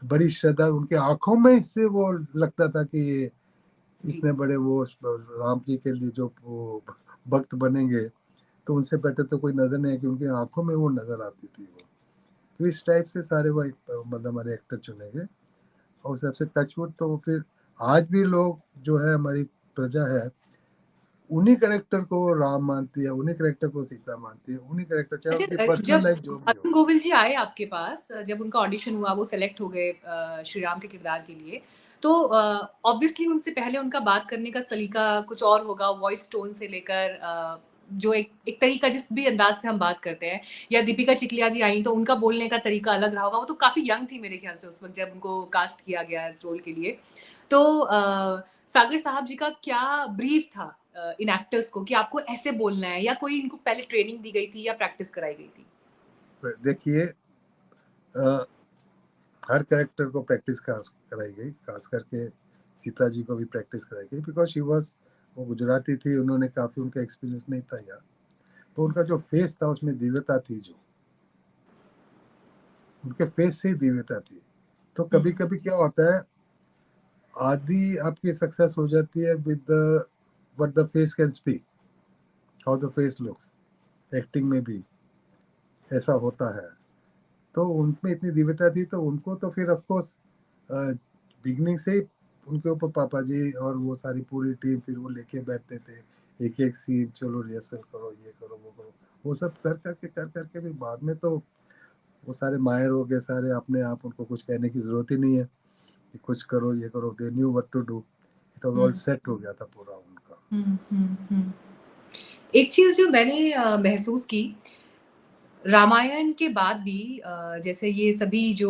बड़ी श्रद्धा उनके आंखों में, इससे वो लगता था कि ये जी। इतने बड़े वो राम जी के लिए जो वो भक्त बनेंगे, तो उनसे बेटर तो कोई नजर नहीं है, कि उनकी आंखों में वो नजर आती थी वो। तो इस टाइप से सारे वो मतलब हमारे एक्टर चुने गए, और सबसे टचवुड तो वो फिर आज भी लोग जो है हमारी प्रजा है उन्हीं कैरेक्टर को राम मानती है, उन्हीं कैरेक्टर को सीता मानती है, उन्हीं कैरेक्टर चाहे उनकी अच्छा, पर्सनल जब लाइफ जो भी हो। अरुण गोविल जी आए आपके पास, जब उनका ऑडिशन हुआ, वो सेलेक्ट हो गए श्री राम के किरदार के लिए, तो ऑब्वियसली उनसे पहले उनका बात करने का सलीका कुछ और होगा, वॉइस टोन से लेकर जो एक तरीका जिस भी अंदाज से हम बात करते हैं, या दीपिका चिखलिया जी आई तो उनका बोलने का तरीका अलग रहा होगा। वो तो काफी यंग थी मेरे ख्याल से उस वक्त जब उनको कास्ट किया गया इस रोल के लिए। तो सागर साहब जी का क्या ब्रीफ था इन एक्टर्स को कि आपको ऐसे बोलना है, या कोई इनको पहले ट्रेनिंग दी गई थी या प्रैक्टिस कराई गई थी? देखिए हर कैरेक्टर को प्रैक्टिस कराई गई, खास करके सीता जी को भी प्रैक्टिस कराई गई, बिकॉज शी वॉज, वो गुजराती थी, उन्होंने काफ़ी, उनका एक्सपीरियंस नहीं था यहाँ, तो उनका जो फेस था उसमें दिव्यता थी, जो उनके फेस से ही दिव्यता थी। तो कभी कभी क्या होता है, आधी आपकी सक्सेस हो जाती है with what the face can speak, how the face looks. Acting में भी ऐसा होता है, तो उनमें इतनी दिव्यता थी, तो उनको तो फिर ऑफ कोर्स बिगनिंग से ही उनके ऊपर पापा जी और वो सारी पूरी टीम फिर वो लेके बैठते थे, एक एक सीन, चलो रिहर्सल करो, ये करो, वो करो, वो सब कर करके भी बाद में तो वो सारे माहिर हो गए सारे अपने आप, उनको कुछ कहने की जरूरत ही नहीं है कि कुछ करो, ये करो, they knew what to do, it was all set हो गया था पूरा उनका। एक चीज जो मैंने महसूस की रामायण के बाद भी, जैसे ये सभी जो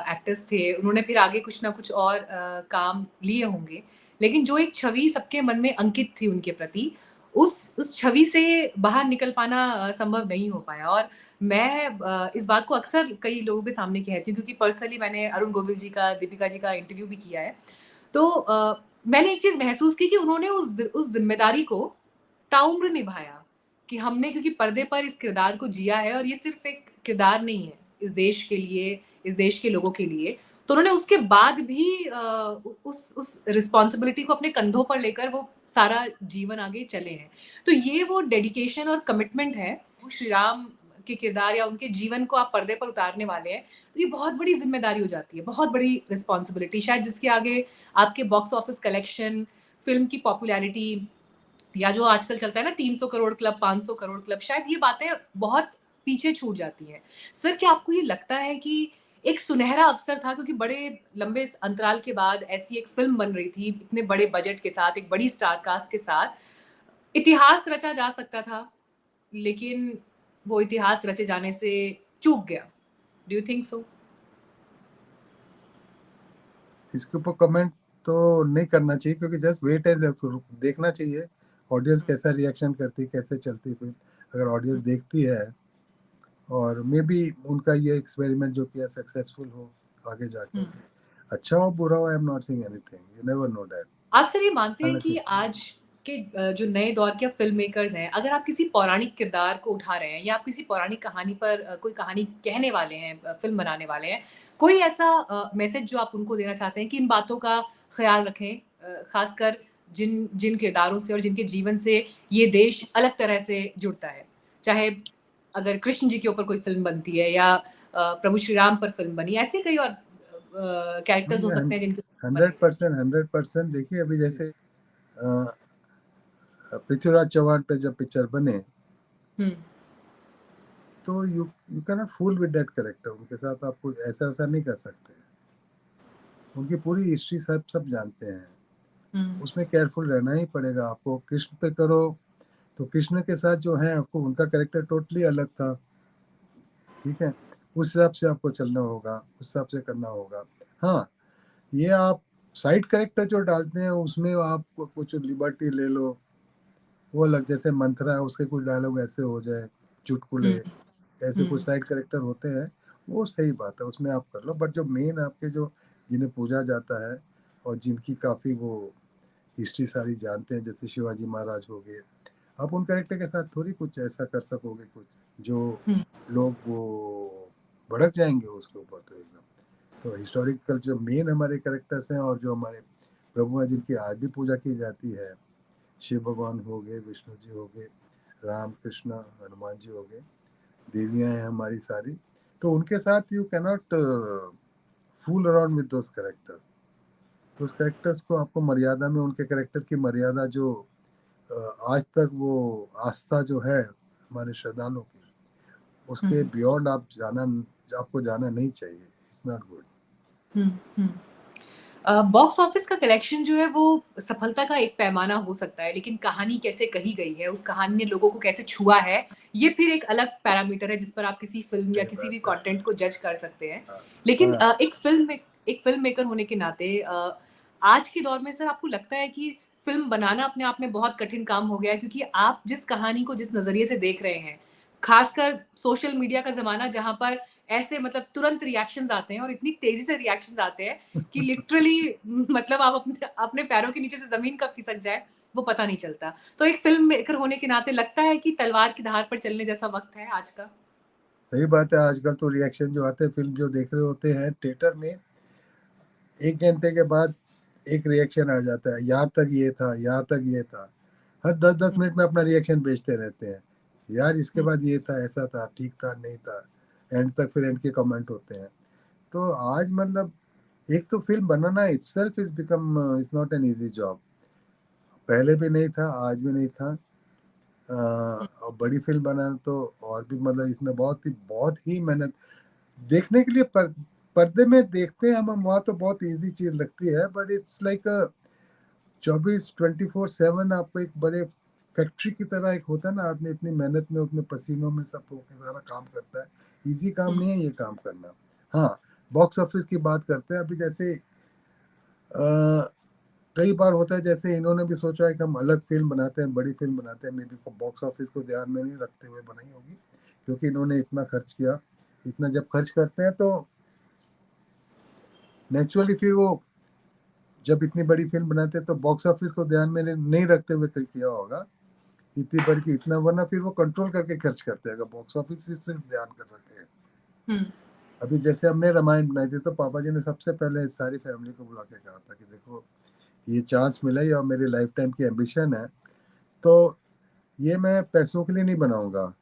एक्टर्स थे उन्होंने फिर आगे कुछ ना कुछ और काम लिए होंगे, लेकिन जो एक छवि सबके मन में अंकित थी उनके प्रति, उस छवि से बाहर निकल पाना संभव नहीं हो पाया। और मैं इस बात को अक्सर कई लोगों के सामने कहती हूँ, क्योंकि पर्सनली मैंने अरुण गोविल जी का, दीपिका जी का इंटरव्यू भी किया है। तो मैंने एक चीज महसूस की कि उन्होंने उस जिम्मेदारी को ताउम्र निभाया, कि हमने क्योंकि पर्दे पर इस किरदार को जिया है, और ये सिर्फ एक किरदार नहीं है इस देश के लिए, इस देश के लोगों के लिए। तो उन्होंने उसके बाद भी उस रिस्पॉन्सिबिलिटी को अपने कंधों पर लेकर वो सारा जीवन आगे चले हैं। तो ये वो डेडिकेशन और कमिटमेंट है, वो श्री राम के किरदार या उनके जीवन को आप पर्दे पर उतारने वाले हैं, तो ये बहुत बड़ी जिम्मेदारी हो जाती है, बहुत बड़ी रिस्पॉन्सिबिलिटी, शायद जिसके आगे आपके बॉक्स ऑफिस कलेक्शन, फिल्म की पॉपुलैरिटी, या जो आजकल चलता है ना 300 करोड़ क्लब, 500 करोड़ क्लब, शायद ये बातें बहुत पीछे छूट जाती हैं। सर, क्या आपको ये लगता है कि एक सुनहरा अवसर था, क्योंकि बड़े लंबे अंतराल के बाद ऐसी एक फिल्म बन रही थी, इतने बड़े बजट के साथ, एक बड़ी स्टार कास्ट के साथ, इतिहास रचा जा सकता था, लेकिन वो इतिहास रचे जाने से चूक गया। Do you think so? इसके ऊपर कमेंट तो नहीं करना चाहिए, क्योंकि जस्ट वेट एंड देखना चाहिए ऑडियंस कैसा रिएक्शन करती है, कैसे चलती है फिल्म। अगर ऑडियंस देखती है और मे बी उनका ये एक्सपेरिमेंट जो किया सक्सेसफुल हो आगे जाकर, अच्छा हो बुरा हो, I am not saying anything, you never know that. आप सर ये मानते हैं कि आज के जो नए दौर के फिल्म मेकर्स हैं, अगर आप किसी पौराणिक किरदार को उठा रहे हैं, या आप किसी पौराणिक कहानी पर कोई कहानी कहने वाले हैं, फिल्म बनाने वाले हैं, कोई ऐसा मैसेज जो आप उनको देना चाहते हैं कि इन बातों का ख्याल रखें, खासकर जिन जिन किरदारों से और जिनके जीवन से ये देश अलग तरह से जुड़ता है, चाहे अगर कृष्ण जी के ऊपर कोई फिल्म बनती है, या प्रभु श्री राम पर फिल्म बनी, ऐसे कई और कैरेक्टर्स हो सकते हैं जिनके ऊपर बने थे। 100%, 100%। देखिए अभी जैसे पृथ्वीराज चौहान पे जब पिक्चर बने, हम्म तो you you can not fool with that character, उनके साथ आप कुछ ऐसा वैसा नहीं कर सकते। उनकी पूरी हिस्ट्री सब जानते हैं, हम्म उसमें केयरफुल रहना ही पड़ेगा आपको। कृष्ण पे करो तो कृष्ण के साथ जो है आपको, उनका कैरेक्टर टोटली अलग था, ठीक है, उस हिसाब से आपको चलना होगा, उस हिसाब से करना होगा। हाँ, ये आप साइड कैरेक्टर जो डालते हैं उसमें आप कुछ लिबर्टी ले लो, वो अलग, जैसे मंथरा है उसके कुछ डायलॉग ऐसे हो जाए, चुटकुले, हम्म ऐसे कुछ हम्म साइड कैरेक्टर होते हैं, वो सही बात है, उसमें आप कर लो। बट जो मेन आपके जो, जिन्हें पूजा जाता है और जिनकी काफ़ी वो हिस्ट्री सारी जानते हैं, जैसे शिवाजी महाराज हो गए, आप उन कैरेक्टर के साथ थोड़ी कुछ ऐसा कर सकोगे कुछ जो हम्म लोग वो भड़क जाएंगे उसके ऊपर, तो एकदम। तो हिस्टोरिकल जो मेन हमारे कैरेक्टर्स हैं और जो हमारे प्रभु हैं जिनकी आज भी पूजा की जाती है, शिव भगवान हो गए, विष्णु जी हो गए, राम कृष्ण हनुमान जी हो गए, देवियां हैं हमारी सारी, तो उनके साथ you cannot fool around with those characters. तो उस कैरेक्टर्स को आपको मर्यादा में, उनके कैरेक्टर की मर्यादा जो आज तक वो आस्था जो है हमारे श्रद्धालुओं की, उसके बियॉन्ड आपको जाना नहीं चाहिए। It's not good. Box office का कलेक्शन जो है वो सफलता का एक पैमाना हो सकता है, लेकिन कहानी कैसे कही गई है, उस कहानी ने लोगों को कैसे छुआ है, ये फिर एक अलग पैरामीटर है जिस पर आप किसी फिल्म या सही किसी भी बात है। कंटेंट को जज कर सकते हैं। हाँ लेकिन हाँ। एक फिल्म मेकर होने के नाते आज के दौर में सर आपको लगता है कि फिल्म बनाना अपने आप में बहुत कठिन काम हो गया है, क्योंकि आप जिस कहानी को जिस नजरिए से देख रहे हैं, खासकर सोशल मीडिया का जमाना जहां पर ऐसे मतलब तुरंत रिएक्शंस आते हैं और इतनी तेजी से रिएक्शंस आते हैं कि लिटरली मतलब आप अपने अपने पैरों के नीचे से जमीन कब खिसक जाए वो पता नहीं चलता। तो एक फिल्म मेकर होने के नाते लगता है कि तलवार की धार पर चलने जैसा वक्त है आज का। सही बात है। आजकल तो रिएक्शन जो आते हैं, फिल्म जो देख रहे होते हैं थिएटर में, 1 घंटे के बाद एक रिएक्शन आ जाता है, यहाँ तक ये था, यहाँ तक ये था। हर 10-10 मिनट में अपना रिएक्शन बेचते रहते हैं। यार इसके बाद ये था, ऐसा था, ठीक था, नहीं था। एंड तक फिर एंड के कमेंट होते हैं। तो आज मतलब एक तो film banana itself is become is not an easy job. पहले भी नहीं था, आज भी नहीं था। और बड़ी फिल्म बनाना तो और भी मतलब इसमें बहुत ही मेहनत। देखने के लिए पर्दे में देखते हैं हम वहाँ तो बहुत इजी चीज लगती है, बट इट्स लाइक 24/7 आपको एक बड़े फैक्ट्री की तरह एक होता है ना, आदमी इतनी मेहनत में उतने पसीनों में सब होके सारा काम करता है। इजी काम नहीं है ये काम करना। हाँ, बॉक्स ऑफिस की बात करते हैं अभी, जैसे कई बार होता है, जैसे इन्होंने भी सोचा है कि हम अलग फिल्म बनाते हैं, बड़ी फिल्म बनाते हैं, मे बी बॉक्स ऑफिस को ध्यान में नहीं रखते हुए बनाई होगी, क्योंकि इन्होंने इतना खर्च किया। इतना जब खर्च करते हैं तो नेचुरली फिर वो जब इतनी बड़ी फिल्म बनाते हैं तो बॉक्स ऑफिस को ध्यान में नहीं रखते हुए कहीं किया होगा इतनी बड़ी की इतना, वरना फिर वो कंट्रोल करके खर्च करते हैं अगर बॉक्स ऑफिस से सिर्फ ध्यान कर रखे हैं। अभी जैसे हमने रामायण बनाई थी तो पापा जी ने सबसे पहले सारी फैमिली को बुला के कहा था कि देखो ये चांस मिला है और मेरी लाइफ टाइम की एम्बिशन है, तो ये मैं पैसों के लिए नहीं बनाऊंगा।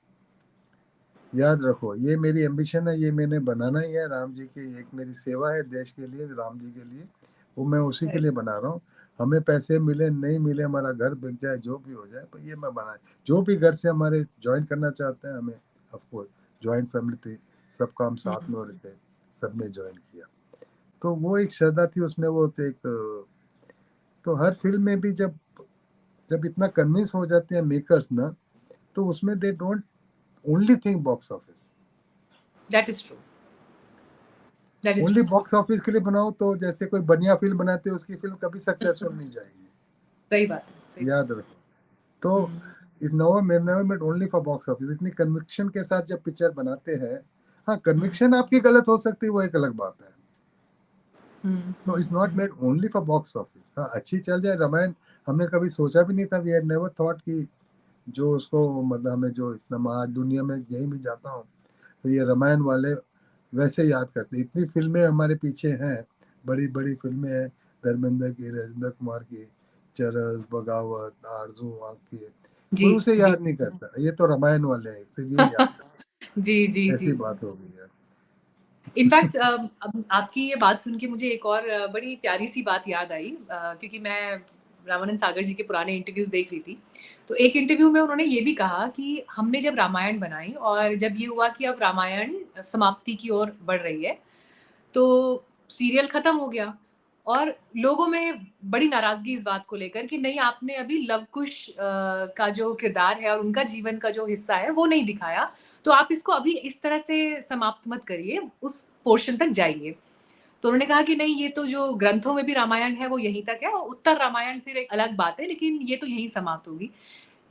याद रखो ये मेरी एम्बिशन है, ये मैंने बनाना ही है राम जी की, एक मेरी सेवा है देश के लिए, राम जी के लिए, वो मैं उसी के लिए बना रहा हूँ। हमें पैसे मिले नहीं मिले, हमारा घर बिक जाए, जो भी हो जाए, पर ये मैं बना, जो भी घर से हमारे ज्वाइन करना चाहते हैं, हमें ऑफकोर्स ज्वाइंट फैमिली थी, सब काम साथ में हो रहे थे, सब ने ज्वाइन किया। तो वो एक श्रद्धा थी उसमें, वो तो एक तो हर फिल्म में भी जब जब इतना कन्विंस हो जाते हैं मेकर्स ना, तो उसमें they don't only think box office. That is true, that is only true. Box office के लिए बनाओ तो जैसे कोई बढ़िया फिल्म बनाते हैं उसकी फिल्म कभी सक्सेसफुल नहीं जाएगी। सही बात है, सही याद बात रखो। तो है। इस नवर never made only for box office, इतनी कन्विक्शन के साथ जब पिक्चर बनाते हैं, हाँ कन्विक्शन आपकी गलत हो सकती है, वो एक अलग बात है। तो it's not made only for box office. हाँ अच्छी चल जाए। रामायण हमने कभी सोचा भी नहीं था, वी हैड नेवर थॉट कि जो उसको मतलब हमें जो इतना आज दुनिया में कहीं भी जाता हूँ तो ये रामायण वाले वैसे याद करते। इतनी फिल्में हमारे पीछे हैं, बड़ी बड़ी फिल्में हैं, धर्मेंद्र की, राजेंद्र कुमार की, चरस, बगावत, आरजू की, जी कोई उसे जी याद नहीं करता, ये तो रामायण वाले हैं सिर्फ ये याद करते। जी जी ऐसी जी। बात हो गई है। इनफैक्ट अब आपकी ये बात सुन के मुझे एक और बड़ी प्यारी सी बात याद आई, क्योंकि मैं रामानंद सागर जी के पुराने इंटरव्यूज देख रही थी। तो एक इंटरव्यू में उन्होंने ये भी कहा कि हमने जब रामायण बनाई और जब ये हुआ कि अब रामायण समाप्ति की ओर बढ़ रही है, तो सीरियल खत्म हो गया और लोगों में बड़ी नाराजगी इस बात को लेकर कि नहीं आपने अभी लव कुश का जो किरदार है और उनका जीवन का जो हिस्सा है वो नहीं दिखाया, तो आप इसको अभी इस तरह से समाप्त मत करिए, उस पोर्शन तक जाइए। तो उन्होंने कहा कि नहीं ये तो जो ग्रंथों में भी रामायण है वो यहीं तक है, और उत्तर रामायण फिर एक अलग बात है, लेकिन ये तो यहीं समाप्त होगी।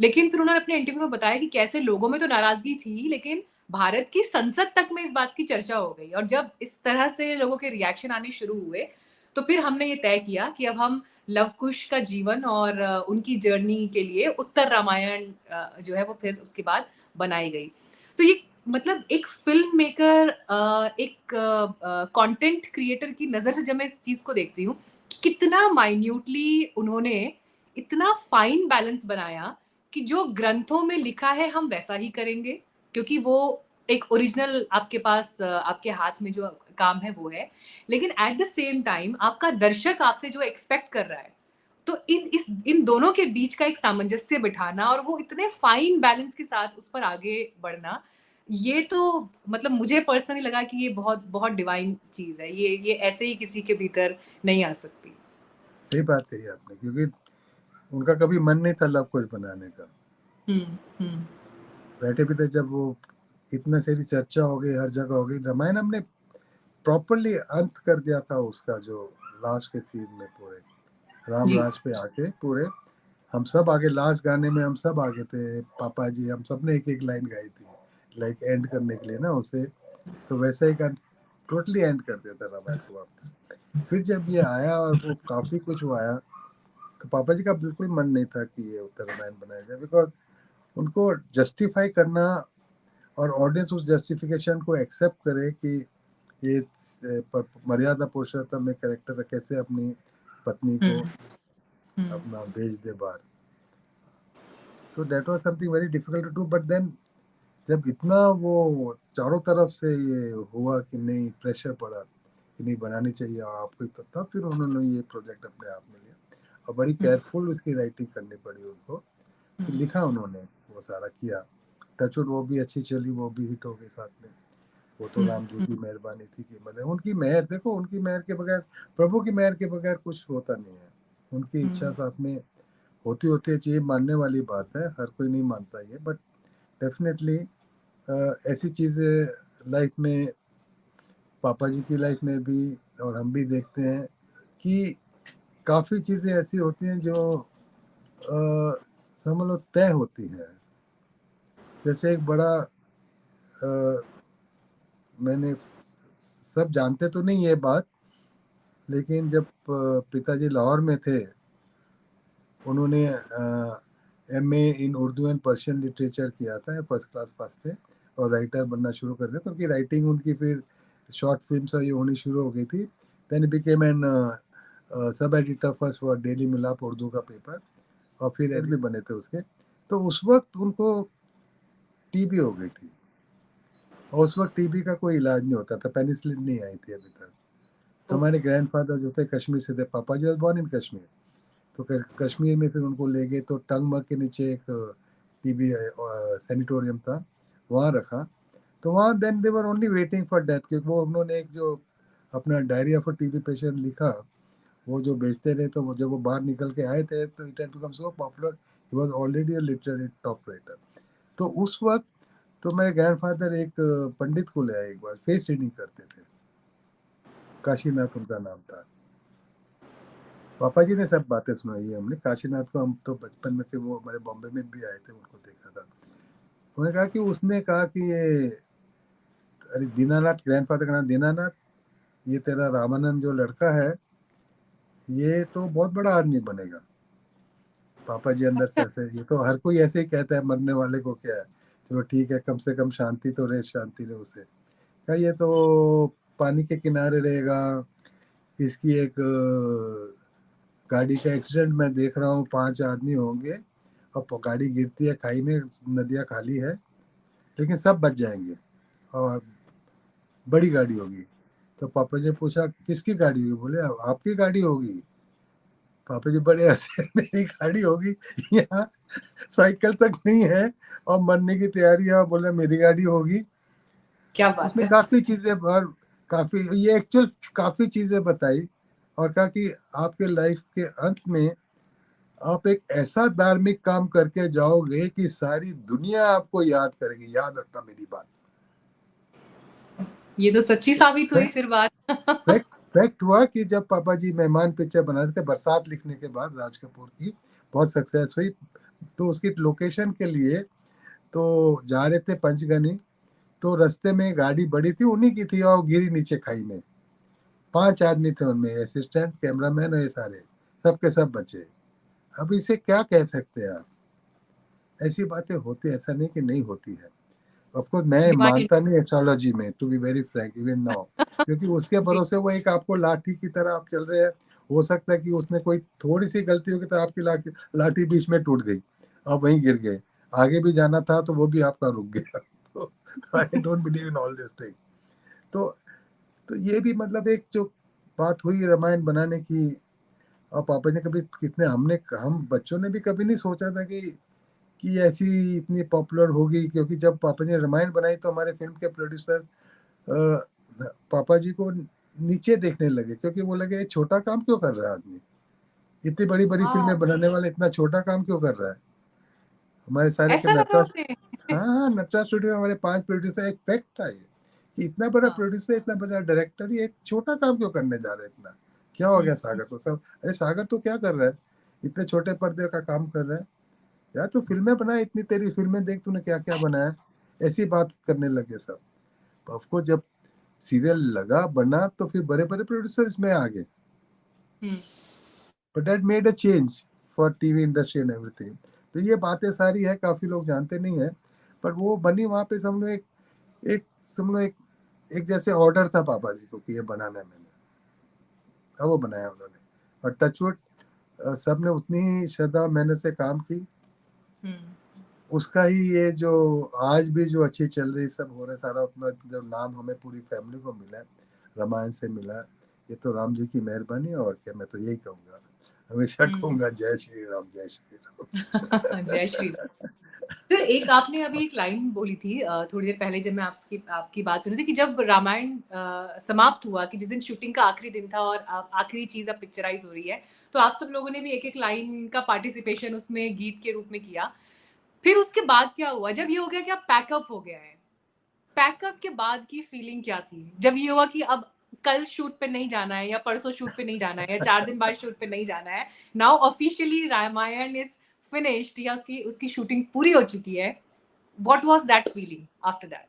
लेकिन फिर उन्होंने अपने इंटरव्यू में बताया कि कैसे लोगों में तो नाराजगी थी, लेकिन भारत की संसद तक में इस बात की चर्चा हो गई, और जब इस तरह से लोगों के रिएक्शन आने शुरू हुए तो फिर हमने ये तय किया कि अब हम लव कुश का जीवन और उनकी जर्नी के लिए उत्तर रामायण जो है वो फिर उसके बाद बनाई गई। तो ये मतलब एक फिल्म मेकर, एक कंटेंट क्रिएटर की नजर से जब मैं इस चीज को देखती हूँ, कितना माइन्यूटली उन्होंने इतना फाइन बैलेंस बनाया कि जो ग्रंथों में लिखा है हम वैसा ही करेंगे, क्योंकि वो एक ओरिजिनल आपके पास आपके हाथ में जो काम है वो है, लेकिन एट द सेम टाइम आपका दर्शक आपसे जो एक्सपेक्ट कर रहा है, तो इन दोनों के बीच का एक सामंजस्य बिठाना और वो इतने फाइन बैलेंस के साथ उस पर आगे बढ़ना, ये तो मतलब मुझे पर्सनली लगा कि ये बहुत बहुत डिवाइन चीज है। ये ऐसे ही किसी के भीतर नहीं आ सकती। सही बात कही आपने, क्योंकि उनका कभी मन नहीं था लव कुश बनाने का। हम्म। बैठे भी थे जब वो इतना सारी चर्चा हो गई, हर जगह हो गई, रामायण हमने प्रॉपरली अंत कर दिया था उसका, जो लास्ट के सीन में पूरे राम जी। राज पे आके पूरे हम सब आगे, लास्ट गाने में हम सब आगे थे, पापा जी हम सब ने एक एक लाइन गाई थी, लाइक एंड करने के लिए ना उसे। तो वैसा ही गान टोटली एंड कर दिया था रामायण को आपने। फिर जब ये आया और वो काफी कुछ वो आया, तो पापा जी का बिल्कुल मन नहीं था कि ये उत्तर रामायण बनाया जाए, बिकॉज उनको जस्टिफाई करना और ऑडियंस उस जस्टिफिकेशन को एक्सेप्ट करे कि ये मर्यादा पुरुषोत्तम में कैरेक्टर कैसे अपनी पत्नी को अपना भेज दे बाहर। तो that was something very difficult to do, but then जब इतना वो चारों तरफ से ये हुआ कि नहीं, प्रेशर पड़ा कि नहीं बनानी चाहिए और आपको, तब फिर उन्होंने ये प्रोजेक्ट अपने आप में लिया और बड़ी केयरफुल उसकी राइटिंग करनी पड़ी उनको। फिर लिखा उन्होंने, वो सारा किया, टचवुड वो भी अच्छी चली, वो भी हिट हो गई साथ में। वो तो राम जी की मेहरबानी थी कि मतलब उनकी मेहर, देखो उनकी मेहर के बगैर, प्रभु की मेहर के बगैर कुछ होता नहीं है। उनकी इच्छा साथ में होती होती है, ये मानने वाली बात है, हर कोई नहीं मानता ये, बट डेफिनेटली ऐसी चीज़ें लाइफ में, पापा जी की लाइफ में भी और हम भी देखते हैं कि काफ़ी चीज़ें ऐसी होती हैं जो समझ लो तय होती हैं। जैसे एक बड़ा मैंने सब जानते तो नहीं ये बात, लेकिन जब पिताजी लाहौर में थे, उन्होंने MA in Urdu and Persian literature किया था, फर्स्ट क्लास पास थे और राइटर बनना शुरू कर दिया। तो उनकी राइटिंग, उनकी फिर शॉर्ट फिल्म्स और ये होनी शुरू हो गई थी। Then became an sub editor first for Daily Milap Urdu का पेपर, और फिर एड भी बने थे उसके। तो उस वक्त उनको टीबी हो गई थी, और उस वक्त टीबी का कोई इलाज नहीं होता था, पेनिसिलिन नहीं आई थी अभी तक। तो हमारे ग्रैंडफादर जो थे कश्मीर से थे, पापा जी वाज बॉर्न इन कश्मीर। तो कश्मीर में फिर उनको ले गए, तो टंग मग के नीचे एक टीबी सैनिटोरियम था, वहाँ रखा। तो वहाँ then they were only waiting for death, क्योंकि वो उन्होंने एक जो अपना diary of a TB patient लिखा, वो जो बेचते रहे, तो वो जब वो बाहर निकल के आए थे तो it had become so popular, he was already a literary top writer. तो उस वक्त तो मेरे ग्रैंडफादर एक पंडित को ले आए, एक बार फेस रीडिंग करते थे, काशीनाथ उनका नाम था। पापा जी ने सब बातें सुनाई है हमने। काशीनाथ को हम तो बचपन में, फिर वो हमारे बॉम्बे में भी आए थे, उनको देखा था। उन्होंने कहा कि उसने कहा कि ये, अरे दीनानाथ, ग्रैंडफादर का नाम दीनानाथ, ये तेरा रामानंद जो लड़का है, ये तो बहुत बड़ा आदमी बनेगा। पापा जी अंदर से ऐसे, ये तो हर कोई ऐसे ही कहता है, मरने वाले को क्या है, चलो ठीक है, कम से कम शांति तो रहे, शांति रहे उसे। क्या ये तो पानी के किनारे रहेगा, इसकी एक गाड़ी का एक्सीडेंट मैं देख रहा हूँ, 5 आदमी होंगे और गाड़ी गिरती है खाई में, नदियाँ खाली है, लेकिन सब बच जाएंगे और बड़ी गाड़ी होगी। तो पापा जी ने पूछा किसकी गाड़ी होगी, बोले आपकी गाड़ी होगी। पापा जी बड़े हंसे, मेरी गाड़ी होगी, यहाँ साइकिल तक नहीं है और मरने की तैयारी है, बोले मेरी गाड़ी होगी। क्या बात उसमें है। काफी चीजें, और काफी ये एक्चुअल काफी चीजें बताई, और कहा कि आपके लाइफ के अंत में आप एक ऐसा धार्मिक काम करके जाओगे कि सारी दुनिया आपको याद करेगी, याद रखना मेरी बात। ये तो सच्ची साबित हुई फैक्ट फिर बात। फैक्ट हुआ कि जब पापा जी मेहमान पिक्चर बना रहे थे, बरसात लिखने के बाद राज कपूर की बहुत सक्सेस हुई, तो उसकी लोकेशन के लिए तो जा रहे थे पंचगनी, तो रास्ते में गाड़ी बड़ी थी, उन्हीं की थी, और गिरी नीचे खाई में। 5 आदमी थे उनमें, असिस्टेंट, कैमरामैन और ये सारे, सबके सब बचे। अब इसे क्या कह सकते हैं आप, ऐसी बातें होती है, ऐसा नहीं कि नहीं होती है। ऑफ कोर्स मैं डिवाइन। मानता नहीं एस्ट्रोलॉजी में, to be very frank, even now, क्योंकि उसके जी। भरोसे वो एक आपको लाठी की तरह आप चल रहे हैं। हो सकता है कि उसने कोई थोड़ी सी गलती होगी तो आपकी लाठी बीच में टूट गई, आप वहीं गिर गए, आगे भी जाना था तो वो भी आपका रुक गया। तो I don't believe in all this thing. तो तो ये भी मतलब एक जो बात हुई रामायण बनाने की, और पापा ने कभी कितने हम बच्चों ने भी कभी नहीं सोचा था कि ऐसी इतनी पॉपुलर होगी, क्योंकि जब पापा ने रामायण बनाई तो हमारे फिल्म के प्रोड्यूसर पापा जी को नीचे देखने लगे, क्योंकि वो लगे ये छोटा काम क्यों कर रहा है आदमी, इतनी बड़ी बड़ी हाँ, फिल्में बनाने वाला इतना छोटा काम क्यों कर रहा है। हमारे सारे के ऐसा लगा नटराज, उन्हें। हाँ हाँ, नटराज स्टूडियो में हमारे 5 प्रोड्यूसर, एक फैक्ट था ये कि इतना बड़ा हाँ। प्रोड्यूसर, इतना बड़ा डायरेक्टर, ये एक छोटा काम क्यों करने जा रहा है इतना, क्या हो गया सागर को। सब अरे सागर तो क्या कर रहा है, इतने छोटे पर्दे का काम कर रहा है यार, तू फिल्में बना, इतनी तेरी फिल्में देख तूने क्या क्या बनाया, ऐसी बात करने लगे सब। ऑफकोर्स जब सीरियल लगा बना तो फिर बड़े बड़े प्रोड्यूसर्स में आ गए, but that made a change for TV industry and everything. तो ये बातें सारी है, काफी लोग जानते नहीं है, पर वो बनी वहां पे समझो एक समझो एक जैसे ऑर्डर था पापा जी को कि ये बनाना है मैंने, अब वो बनाया उन्होंने। और टचवुड सब ने उतनी ही श्रद्धा मेहनत से काम की, उसका ही ये जो आज भी जो अच्छी चल रही सब हो रहा है, सारा उतना जो नाम हमें पूरी फैमिली को मिला है, रामायण से मिला है, ये तो राम जी की मेहरबानी है। और क्या, मैं तो यही कहूंगा, हमेशा कहूंगा जय श्री राम, जय श्री राम। जय श्री राम। सर, एक आपने अभी एक लाइन बोली थी थोड़ी देर पहले, जब मैं आपकी आपकी बात सुन रही थी, कि जब रामायण समाप्त हुआ, कि जिस दिन शूटिंग का आखिरी दिन था और आखिरी चीज अब पिक्चराइज हो रही है, तो आप सब लोगों ने भी एक एक लाइन का पार्टिसिपेशन उसमें गीत के रूप में किया। फिर उसके बाद क्या हुआ, जब ये हो गया कि अब पैकअप हो गया है, पैकअप के बाद की फीलिंग क्या थी, जब ये हुआ कि अब कल शूट पे नहीं जाना है, या परसों शूट पे नहीं जाना है, या 4 दिन बाद शूट पे नहीं जाना है, now officially Ramayan is finished, या उसकी उसकी शूटिंग पूरी हो चुकी है, what was that feeling after that?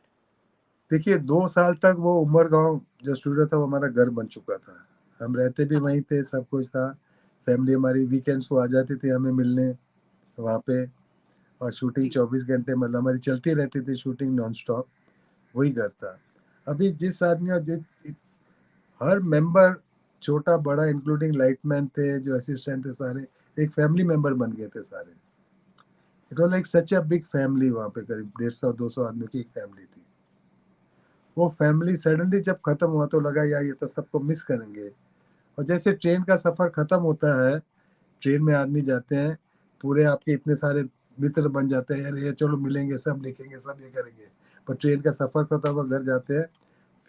देखिए 2 साल तक वो उमर गांव जो स्टूडियो था वो हमारा घर बन चुका था, हम रहते भी वहीं थे, सब कुछ था, फैमिली हमारी वीकेंड्स को आ जाती थी हमें मिलने वहाँ पे, और शूटिंग जी। 24 घंटे मतलब हमारी चलती रहती थी, शूटिंग नॉन स्टॉप, वही घर था। अभी जिस आदमी और हर मेंबर, छोटा बड़ा इंक्लूडिंग लाइटमैन थे, जो असिस्टेंट थे, सारे एक फैमिली मेंबर बन गए थे सारे। It was like such a big family, वहाँ पे करीब 150-200 आदमी की एक फैमिली थी। वो फैमिली सडनली जब खत्म हुआ तो लगा यार ये तो सबको मिस करेंगे। और जैसे ट्रेन का सफर खत्म होता है, ट्रेन में आदमी जाते हैं, पूरे आपके इतने सारे मित्र बन जाते हैं, यार ये चलो मिलेंगे, सब लिखेंगे, सब ये करेंगे, पर ट्रेन का सफर खत्म हुआ, घर जाते हैं,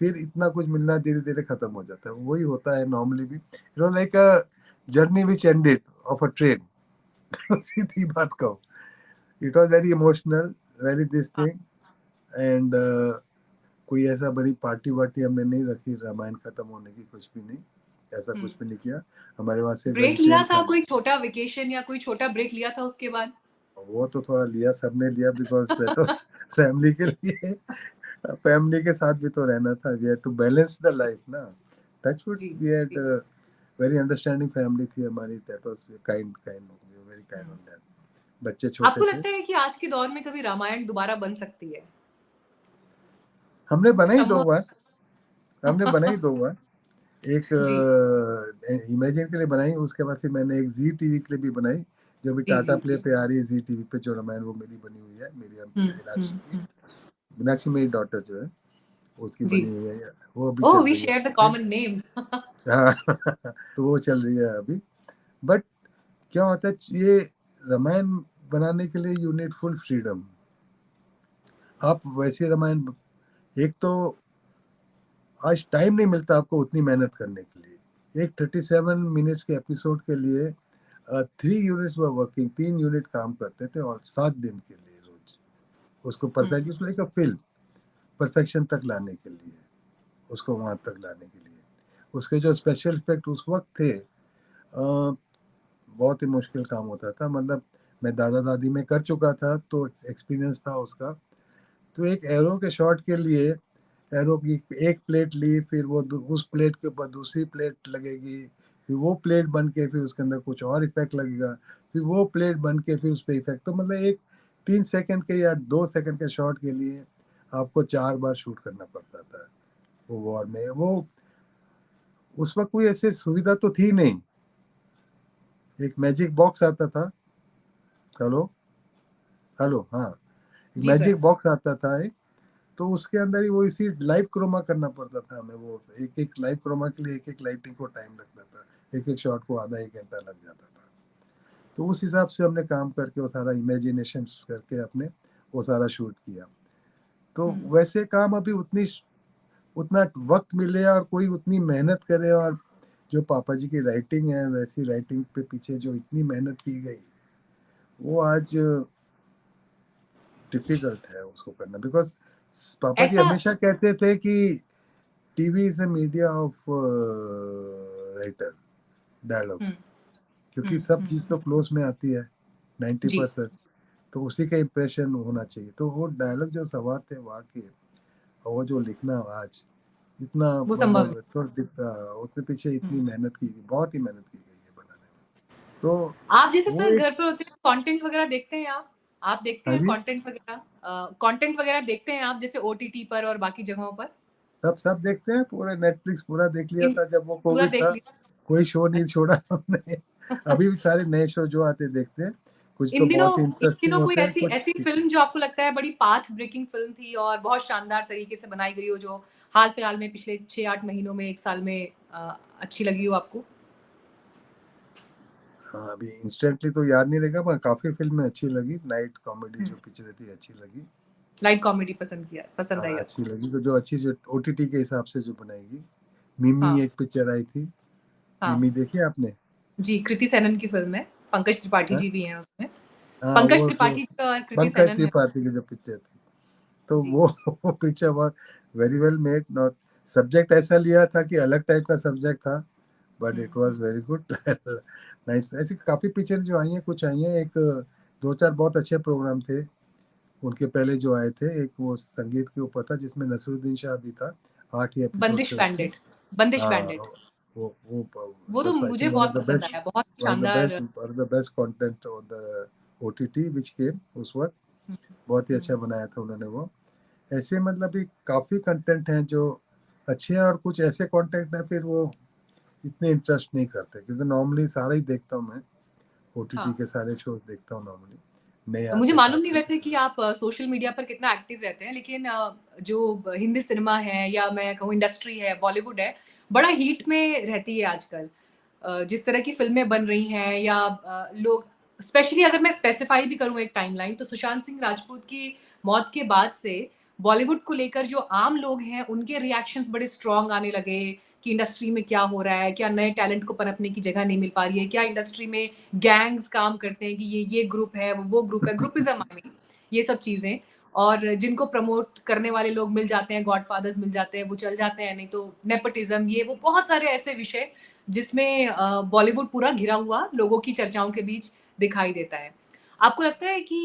फिर इतना कुछ मिलना धीरे धीरे खत्म हो जाता है। वही होता है नॉर्मली भी, like a journey which ended of a train. सीधी बात कहो, it was very emotional, very this thing, and कोई ऐसा बड़ी पार्टी वार्टी हमने नहीं रखी रामायण खत्म होने की, कुछ भी नहीं, ऐसा कुछ भी नहीं किया। हमारे वहाँ से ब्रेक लिया वेजिटेरियन था, खाना, कोई छोटा वेकेशन या कोई छोटा ब्रेक लिया था उसके बाद? वो तो थोड़ा लिया, सबने लिया, बिकॉज दैट वाज फैमिली के लिए, फैमिली के साथ भी तो रहना था, we had to balance the life ना। टचवुड जी, वी हैड जी। वेरी अंडरस्टैंडिंग फैमिली थी हमारी, that was kind kind very kind on that. बच्चे छोटे आपको थे, लगता है कि आज के दौर में कभी रामायण दोबारा बन सकती है? हमने बनाई दो संभव? बार, हमने बनाई 2 बार, एक जी, इमेजिन के लिए बनाई, उसके बाद फिर मैंने एक जी टीवी के लिए भी बनाई, जो भी जी, टाटा जी, प्ले जी। पे आ रही है, जी टीवी पे, जो रामायण वो मेरी बनी हुई है, मेरी मीनाक्षी की, हम्म। मीनाक्षी मेरी डॉटर जो है, उसकी जी। बनी हुई है, वो अभी ओह, चल वी रही है share the shooting. Common name. हाँ तो वो चल रही है अभी। बट क्या होता है, ये रामायण बनाने के लिए यू नीड फुल फ्रीडम। आप वैसे रामायण, एक तो आज टाइम नहीं मिलता आपको उतनी मेहनत करने के लिए, एक 37 मिनट्स के एपिसोड के लिए 3 यूनिट्स वर वर्किंग, 3 यूनिट काम करते थे, और 7 दिन के लिए रोज उसको परफेक्ट, उसको एक फिल्म परफेक्शन तक लाने के लिए, उसको वहां तक लाने के लिए, उसके जो स्पेशल इफेक्ट उस वक्त थे, बहुत ही मुश्किल काम होता था। मतलब मैं दादा दादी में कर चुका था तो एक्सपीरियंस था उसका। तो एक एरो के शॉट के लिए एरो की एक प्लेट ली, फिर वो उस प्लेट के ऊपर दूसरी प्लेट लगेगी, फिर वो प्लेट बन के फिर उसके अंदर कुछ और इफेक्ट लगेगा, फिर वो प्लेट बन के फिर उस पर इफेक्ट, तो मतलब एक 3 सेकंड के या 2 सेकंड के शॉट के लिए आपको 4 बार शूट करना पड़ता था। वो वॉर में वो, उस वक्त कोई ऐसी सुविधा तो थी नहीं, एक मैजिक बॉक्स आता था, हेलो हेलो हाँ, एक जी मैजिक सर। बॉक्स आता था एक, तो उसके अंदर ही वो इसी लाइव क्रोमा करना पड़ता था हमें, वो एक एक लाइव क्रोमा के लिए एक एक लाइटिंग को टाइम लगता था, एक एक शॉट को आधा 1 घंटा लग जाता था। तो उस हिसाब से हमने काम करके वो सारा इमेजिनेशन करके अपने वो सारा शूट किया। तो वैसे काम अभी उतना वक्त मिले और कोई उतनी मेहनत करे, और जो पापा जी की राइटिंग है वैसी राइटिंग पे पीछे जो इतनी मेहनत की गई, वो आज डिफिकल्ट है उसको करना। बिकॉज पापा जी ऐसा हमेशा कहते थे कि TV is a media of writer dialogues, क्योंकि सब चीज़ तो क्लोज में आती है जी 90%, तो उसी का इम्प्रेशन होना चाहिए। तो वो डायलॉग जो सवाल थे वहाँ के, और वो जो लिखना आज इतना, वो संभव मतलब थोड़ा उसके पीछे इतनी नहीं। मेहनत की गई, बहुत ही मेहनत की गई है बनाने में। तो आप जैसे वो सर एक, घर पर होते हैं, कंटेंट वगैरह देखते हैं आप देखते हाँ हैं जी, कंटेंट वगैरह देखते हैं आप, जैसे ओटीटी पर और बाकी जगहों पर? सब सब देखते हैं, पूरे नेटफ्लिक्स पूरा देख लिया इन था जब वो पूरा कोविड देख था, लिया? कोई शो नहीं अच्छा। छोड़ा हमने। अभी भी सारे नए शो जो आते देखते हैं, कुछ तो इन दिनों बहुत ही इन इंटरेस्टिंग दिनों कोई होते हैं, ऐसी कुछ ऐसी ठीक है। फ़िल्म जो आपको लगता है बड़ी पाथ ब्रेकिंग फ़िल्म थी और बहुत शानदार तरीके से बनाई गई हो, जो हाल-फिलहाल में पिछले 6-8 महीनों में, 1 साल में अच्छी लगी हो आपको? हाँ, अभी इंस्टेंटली तो याद नहीं रहेगा, पर काफ़ी फ़िल्में अच्छी लगी। नाइट कॉमेडी हुँ, जो पिक्चर थी अच्छी लगी। लाइट कॉमेडी पसंद आई हाँ, अच्छी आपको? लगी, तो जो अच्छी जो ओटीटी के हिसाब से जो बनाएगी। मिमी हाँ, एक पिक्चर आई थी, हाँ। मिमी देखी आपने? जी, कृति सेनन की फ़िल्म है, पंकज त्रिपाठी हाँ? जी भी हैं उसमें। हाँ, पंकज वो जो त्रिपाठी जी और कृति पंकज सेनन है। त्रिपाठी की जो पिक्चर थी, तो जी। वो पिक्चर बहुत very well made. Not subject ऐसा लिया था कि अलग टाइप का सब्जेक्ट था, but hmm, it was very good. Nice. ऐसी काफ़ी पिक्चर जो आई हैं, कुछ आई हैं, एक 2-4 बहुत अच्छे प्रोग्राम थे, उनके पहले जो आए थे। एक वो संगीत के ऊपर था जिसमें नसीरुद्दीन शाह भी था, 8 ही एपिसोड बंदिश थे उसके। बैंडिट बंदिश हाँ, बैंडिट। वो वो तो दस आई मुझे थिंक बहुत पसंद आया, बहुत शानदार। One of the best content on the OTT which came उस वक़्त। हुँ, बहुत ही हुँ। अच्छा बनाया था उन्होंने वो। ऐसे मतलब भी काफ़ी कंटेंट हैं जो अच्छे हैं, और कुछ ऐसे कंटेंट हैं फिर वो इतने इंटरेस्ट नहीं करते, क्योंकि नॉर्मली सारा ही देखता हूँ मैं, ओटीटी हाँ। के सारे शोज़ देखता हूँ नॉर्मली, नए मुझे आते हैं मालूम खास नहीं वैसे करके। कि आप सोशल मीडिया पर कितना एक्टिव रहते हैं, लेकिन जो हिंदी सिनेमा है या मैं कहूँ इंडस्ट्री है, बॉलीवुड है, बड़ा हीट में रहती है आजकल। जिस तरह की फ़िल्में बन रही हैं या लोग, स्पेशली अगर मैं स्पेसिफ़ाई भी करूँ एक टाइमलाइन, तो सुशांत सिंह राजपूत की मौत के बाद से बॉलीवुड को लेकर जो आम लोग हैं, उनके रिएक्शंस बड़े स्ट्रॉन्ग आने लगे कि इंडस्ट्री में क्या हो रहा है? क्या नए टैलेंट को पनपने की जगह नहीं मिल पा रही है? क्या इंडस्ट्री में गैंग्स काम करते हैं कि ये ग्रुप है, वो ग्रुप है, ग्रुपिज़्म आई मीन, ये सब चीज़ें। और जिनको प्रमोट करने वाले लोग मिल जाते हैं, गॉडफ़ादर्स मिल जाते हैं, वो चल जाते हैं, नहीं तो नेपोटिज़्म, ये वो बहुत सारे ऐसे विषय जिसमें बॉलीवुड पूरा घिरा हुआ लोगों की चर्चाओं के बीच दिखाई देता है। आपको लगता है कि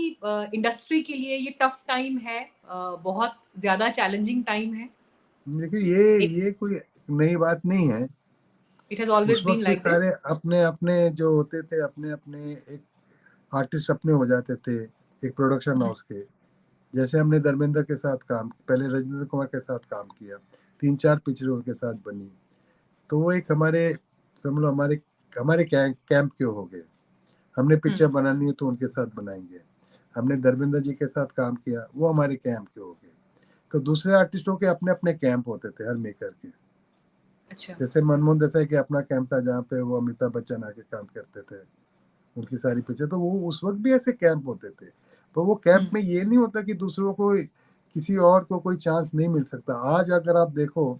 इंडस्ट्री के लिए ये टफ टाइम है, बहुत ज़्यादा चैलेंजिंग टाइम है? देखिए, इट ये कोई नई बात नहीं है। इट हैज़ उस ऑलवेज़ बीन वक़्त भी लाइक दिस? सारे अपने-अपने जो होते थे, अपने-अपने एक आर्टिस्ट अपने हो जाते थे, एक प्रोडक्शन हुँ, हाउस के। जैसे हमने धर्मेंद्र के साथ काम, पहले राजेंद्र कुमार के साथ काम किया, 3-4 पिक्चरें उनके साथ बनी। तो वो एक हमारे, समझ लो हमारे हमारे कैंप के हो गए। हमने हुँ, पिक्चर बनानी है तो उनके साथ बनाएँगे। हमने धर्मेंद्र जी के साथ काम किया, वो हमारे कैंप के हो गए। तो दूसरे आर्टिस्टों के अपने-अपने कैंप होते थे हर मेकर के। अच्छा। जैसे मनमोहन देसाई के अपना कैंप था जहाँ पे वो अमिताभ बच्चन आके काम करते थे, उनकी सारी पिक्चर। तो वो उस वक़्त भी ऐसे कैंप होते थे। पर वो कैंप हुँ, में ये नहीं होता कि दूसरों को, किसी और को कोई चांस नहीं मिल सकता। आज अगर आप देखो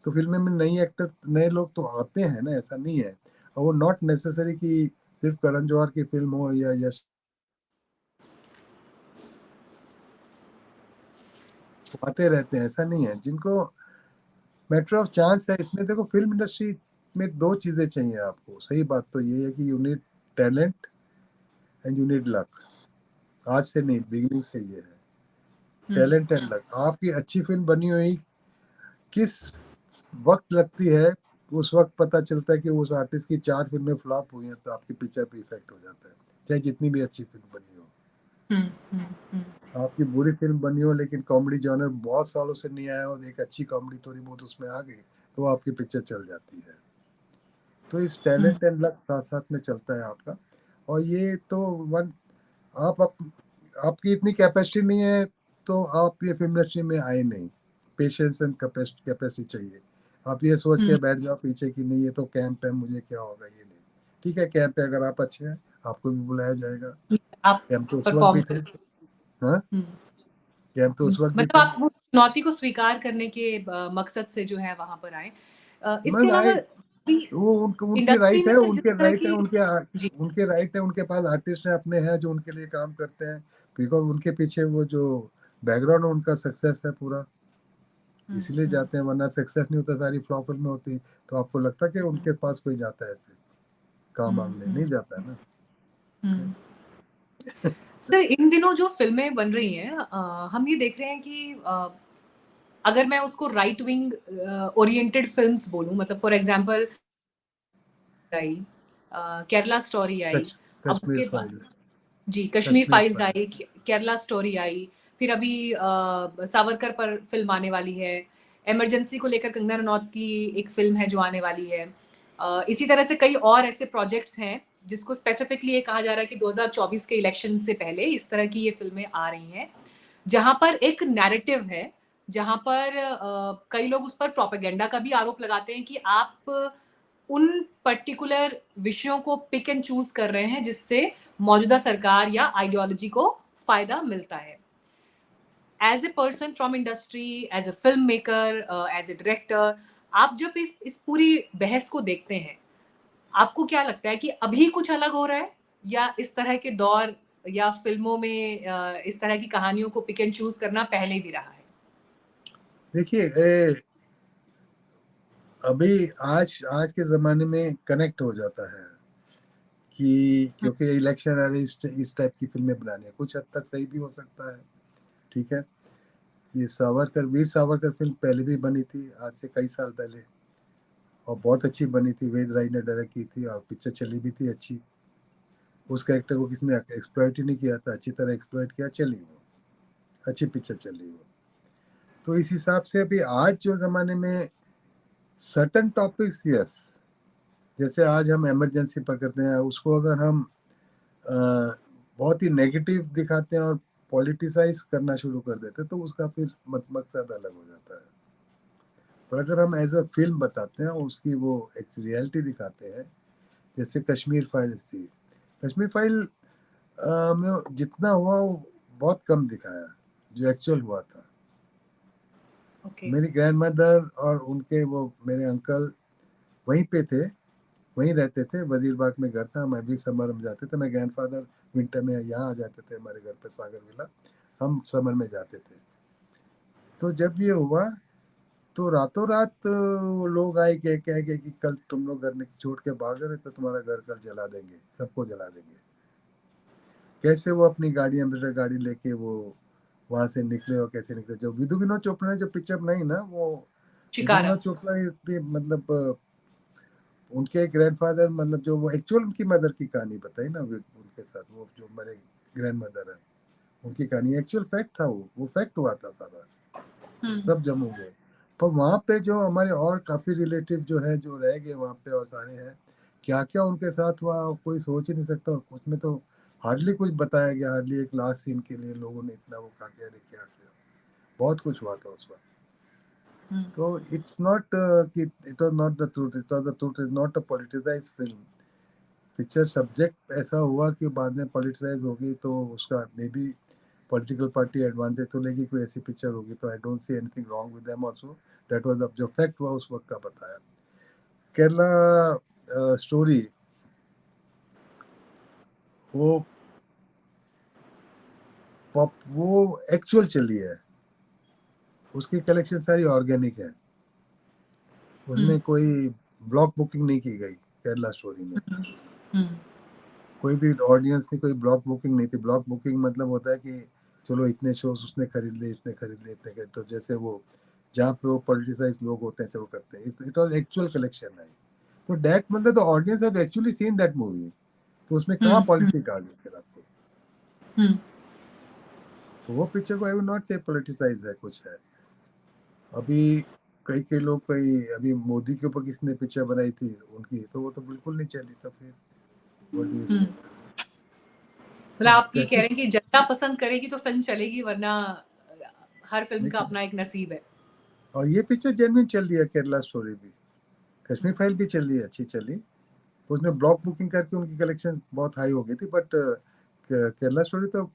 तो फ़िल्में में नई एक्टर, नए लोग तो आते हैं ना, ऐसा नहीं है। और वो नॉट नेसेसरी कि सिर्फ़ करण जौहर की फ़िल्म हो या यश, वो आते रहते हैं, ऐसा नहीं है। जिनको मैटर ऑफ चांस है इसमें, देखो फ़िल्म इंडस्ट्री में 2 चीज़ें चाहिए आपको। सही बात तो ये है कि you need talent and you need luck. आज से नहीं, बिगिनिंग से ये है। हुँ, टैलेंट एंड लक। आपकी अच्छी फ़िल्म बनी हुई किस वक़्त लगती है, उस वक़्त पता चलता है कि उस आर्टिस्ट की 4 फ़िल्में फ्लॉप हुई हैं, तो आपकी पिक्चर पे इफ़ेक्ट हो जाता है। चाहे जितनी भी अच्छी फ़िल्म बनी हो। हुँ, हुँ, हुँ, आपकी बुरी फ़िल्म बनी हो लेकिन कॉमेडी जॉनर बहुत सालों से नहीं आया और एक अच्छी कॉमेडी थोड़ी बहुत उसमें आ गई, तो आपकी पिक्चर चल जाती है। तो इस हुँ, टैलेंट एंड लक साथ-साथ में चलता है आपका। और ये तो वन, आप अप आपकी इतनी कैपेसिटी नहीं है, तो आप ये फिल्म इंडस्ट्री में आए नहीं। पेशेंस एंड कैपेसिटी चाहिए। आप ये सोच के बैठ जाओ पीछे कि नहीं ये तो कैंप है, मुझे क्या होगा, ये नहीं। ठीक है, कैंप है, अगर आप अच्छे हैं आपको भी बुलाया जाएगा। आप कैंप तो उस वक्त परफॉर्म भी थे। हाँ, कैंप तो उस वक्त भी मतलब थे। आप वो चुनौती को स्वीकार करने के मकसद से जो है वहां पर आए। इसके मैं अलावा आए, वो उनके इंडस्ट्री राइट में है, सर जिस तरह की जी उनके राइट है, उनके पास आर्टिस्ट है अपने हैं जो उनके लिए काम करते हैं, बिकॉज उनके पीछे वो जो बैकग्राउंड है उनका सक्सेस है पूरा, इसलिए जाते हैं, वरना सक्सेस नहीं होता, सारी फ्लॉप फिल्में होती। तो आपको लगता है कि उनके पास कोई जाता है ऐसे काम मांगने? नहीं जाता है ना। सर इन दिनों जो फिल्में बन रही हैं हम ये देख रहे हैं कि अगर मैं उसको राइट विंग ओरिएंटेड फिल्म्स बोलूं, मतलब फॉर एग्जांपल आई, केरला स्टोरी आई, अब कश्मीर उसके बाद फाइल्स। जी कश्मीर कश्मीर फाइल्स फाइल्स। आई, केरला स्टोरी आई, फिर अभी सावरकर पर फिल्म आने वाली है, इमरजेंसी को लेकर कंगना रनौत की एक फिल्म है जो आने वाली है। इसी तरह से कई और ऐसे प्रोजेक्ट्स हैं जिसको स्पेसिफिकली ये कहा जा रहा है कि 2024 के इलेक्शन से पहले इस तरह की ये फिल्में आ रही हैं, जहां पर एक नैरेटिव है, जहां पर कई लोग उस पर प्रोपेगेंडा का भी आरोप लगाते हैं कि आप उन पर्टिकुलर विषयों को पिक एंड चूज कर रहे हैं जिससे मौजूदा सरकार या आइडियोलॉजी को फायदा मिलता है। As a person from industry, as a film maker, as a director, आप जब इस पूरी बहस को देखते हैं, आपको क्या लगता है कि अभी कुछ अलग हो रहा है, या इस तरह के दौर या फिल्मों में इस तरह की कहानियों को पिक एंड चूज करना पहले भी रहा है? देखिए, अभी आज आज के ज़माने में कनेक्ट हो जाता है कि क्योंकि इलेक्शन आ रही, इस टाइप की फिल्में बनानी है, कुछ हद तक सही भी हो सकता है। ठीक है, ये सावरकर, वीर सावरकर फिल्म पहले भी बनी थी, आज से कई साल पहले, और बहुत अच्छी बनी थी, वेद राय ने डायरेक्ट की थी और पिक्चर चली भी थी अच्छी। उस कैरेक्टर को किसने एक्सप्लॉइट ही नहीं किया था, अच्छी तरह एक्सप्लॉइट किया, चली वो अच्छी पिक्चर चली वो। तो इस हिसाब से अभी आज जो ज़माने में सर्टन टॉपिक्स, यस, जैसे आज हम इमरजेंसी पकड़ते हैं, उसको अगर हम बहुत ही नेगेटिव दिखाते हैं और पॉलिटिसाइज करना शुरू कर देते हैं तो उसका फिर मकसद अलग हो जाता है। पर अगर हम एज अ फिल्म बताते हैं, उसकी वो एक रियलिटी दिखाते हैं, जैसे कश्मीर फाइल्स थी, कश्मीर फाइल में जितना हुआ वो बहुत कम दिखाया जो एक्चुअल हुआ था। ओके। मेरी ग्रैंड मदर और उनके वो मेरे अंकल वहीं पे थे, वहीं रहते थे, वजीरबाग में घर था, मैं भी समर में जाते थे, मैं ग्रैंडफादर विंटर में यहाँ आ जाते थे हमारे घर पे सागर विला, हम समर में जाते थे। तो जब ये हुआ तो रातों रात वो लोग आए कह कह के कि कल तुम लोग घर छोड़ के भाग रहे तो तुम्हारा घर कल जला देंगे, सबको जला देंगे। कैसे वो अपनी गाड़ी, एम्बेसडर गाड़ी लेके वो वहां से निकले, और कैसे निकले, जो विधु विनोद चोपड़ा ने जो पिक्चर बनाई ना, वो विधु शिकारा। विनोद चोपड़ा इस पे मतलब उनके ग्रैंडफादर, मतलब जो वो एक्चुअल उनकी मदर की कहानी बताई ना, उनके साथ वो जो हमारे ग्रैंड मदर है, उनकी कहानी एक्चुअल फैक्ट था, वो फैक्ट हुआ था सारा, सब जम हो गए। पर वहाँ पे जो हमारे और काफ़ी रिलेटिव जो है जो रह गए वहाँ पे, और सारे हैं, क्या क्या उनके साथ हुआ कोई सोच ही नहीं सकता। उसमें तो हार्डली कुछ बताया गया, हार्डली एक लास्ट सीन के लिए लोगों ने इतना वो कहा कि अरे क्या किया, बहुत कुछ हुआ था उस वक्त। तो इट्स नॉट कि it was not the truth, it was the truth, is not a politicised film. Picture subject ऐसा हुआ कि बाद में पॉलिटिसाइज होगी तो उसका may be political party advantage तो लेगी, कोई ऐसी पिक्चर होगी, तो I don't see anything wrong with them also. That was the जो फैक्ट हुआ उस वक्त का बताया। केरला स्टोरी वो पॉप वो एक्चुअल चली है, उसकी कलेक्शन सारी ऑर्गेनिक है, उसमें कोई ब्लॉक बुकिंग नहीं की गई केरला स्टोरी में। कोई भी ऑडियंस नहीं, कोई ब्लॉक बुकिंग नहीं थी। ब्लॉक बुकिंग मतलब होता है कि चलो इतने शोज उसने खरीद लिए, इतने खरीद लिए, इतने खरीद, तो जैसे वो जहाँ पे वो पॉलिटिसाइज लोग होते हैं चलो करते हैं, इट वाज एक्चुअल कलेक्शन है। तो दैट मतलब the audience have actually seen that movie, तो उसमें कहाँ पॉलिटिक्स आ गई फिर आपको? तो वो पिक्चर को आई वुड नॉट से पॉलिटिसाइज है कुछ है। अभी कई कई लोग, कई अभी मोदी के ऊपर किसने पिक्चर बनाई थी उनकी, तो वो तो बिल्कुल नहीं चली, तो फिर व्हाट डू यू से? मतलब आप ये कह कैसे? रहे हैं कि जनता पसंद करेगी तो फिल्म चलेगी, वरना हर फिल्म का लेकिन अपना एक नसीब है। और ये पिक्चर जेन्युइन चल रही है, केरला स्टोरी भी, कश्मीर फाइल भी चल रही है, अच्छी चली। उसमें ब्लॉक बुकिंग करके उनकी कलेक्शन बहुत हाई हो गई थी, बट केरला स्टोरी तो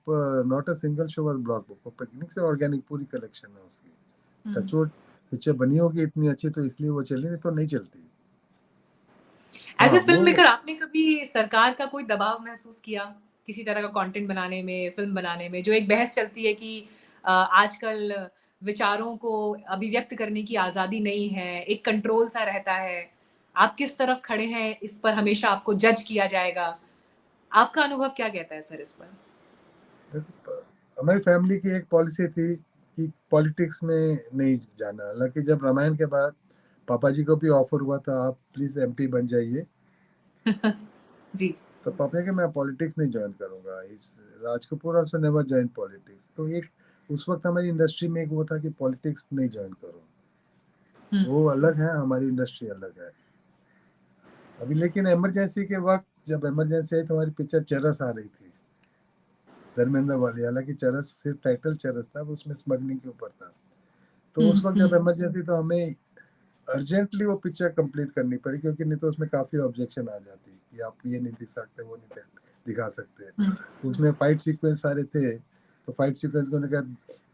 not a single show was block book, वो पिकनिक से ऑर्गेनिक पूरी कलेक्शन है उसकी। टचवुड पिक्चर बनी होगी इतनी अच्छी तो इसलिए वो चली, नहीं तो नहीं चलती। एज हाँ ए फिल्म वो मेकर आपने कभी सरकार का कोई दबाव महसूस किया किसी तरह का कंटेंट बनाने में, फिल्म बनाने में? जो एक बहस चलती है कि आजकल विचारों को अभिव्यक्त करने की आज़ादी नहीं है, एक कंट्रोल सा रहता है। आप किस तरफ खड़े हैं, इस पर हमेशा आपको जज किया जाएगा। आपका अनुभव क्या कहता है सर इस पर? हमारी फैमिली की एक पॉलिसी थी कि पॉलिटिक्स में नहीं जाना। हालांकि जब रामायण के बाद पापा जी को भी ऑफर हुआ था आप प्लीज एमपी बन जाइए, जी। तो पापा के मैं पॉलिटिक्स नहीं ज्वाइन करूंगा, इस Raj Kapoor also never join politics. तो एक उस वक्त हमारी इंडस्ट्री में एक वो था कि पॉलिटिक्स नहीं ज्वाइन करो, हुँ, वो अलग है, हमारी इंडस्ट्री अलग है अभी। लेकिन इमरजेंसी के वक्त जब इमरजेंसी आई तो हमारी पिक्चर चरस आ रही थी, धर्मेंद्र वाली। हालांकि चरस सिर्फ टाइटल चरस था, वो उसमें स्मगलिंग के ऊपर था। तो उस वक्त जब इमरजेंसी, तो हमें अर्जेंटली वो पिक्चर कंप्लीट करनी पड़ी, क्योंकि नहीं तो उसमें काफ़ी ऑब्जेक्शन आ जाती कि आप ये नहीं दिख सकते, वो नहीं दिखा सकते। तो उसमें फाइट सीक्वेंस सारे थे, तो फाइट सीक्वेंस को कहा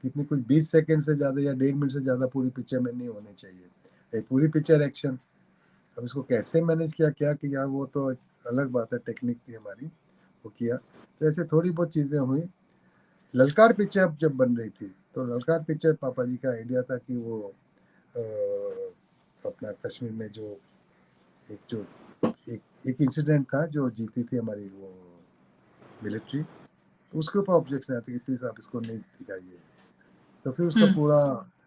कितनी कुछ 20 सेकंड से ज़्यादा या 1.5 मिनट से ज़्यादा पूरी पिक्चर में नहीं होनी चाहिए। एक पूरी पिक्चर एक्शन, अब इसको कैसे मैनेज किया, क्या किया, वो तो अलग बात है, टेक्निक थी हमारी, वो किया। तो ऐसे थोड़ी बहुत चीज़ें हुई। ललकार पिक्चर जब बन रही थी तो ललकार पिक्चर पापा जी का आइडिया था कि वो अपना कश्मीर में जो एक इंसिडेंट था जो जीती थी हमारी वो मिलिट्री, तो उसके ऊपर ऑब्जेक्शन आती कि प्लीज़ आप इसको नहीं दिखाइए। तो फिर उसका पूरा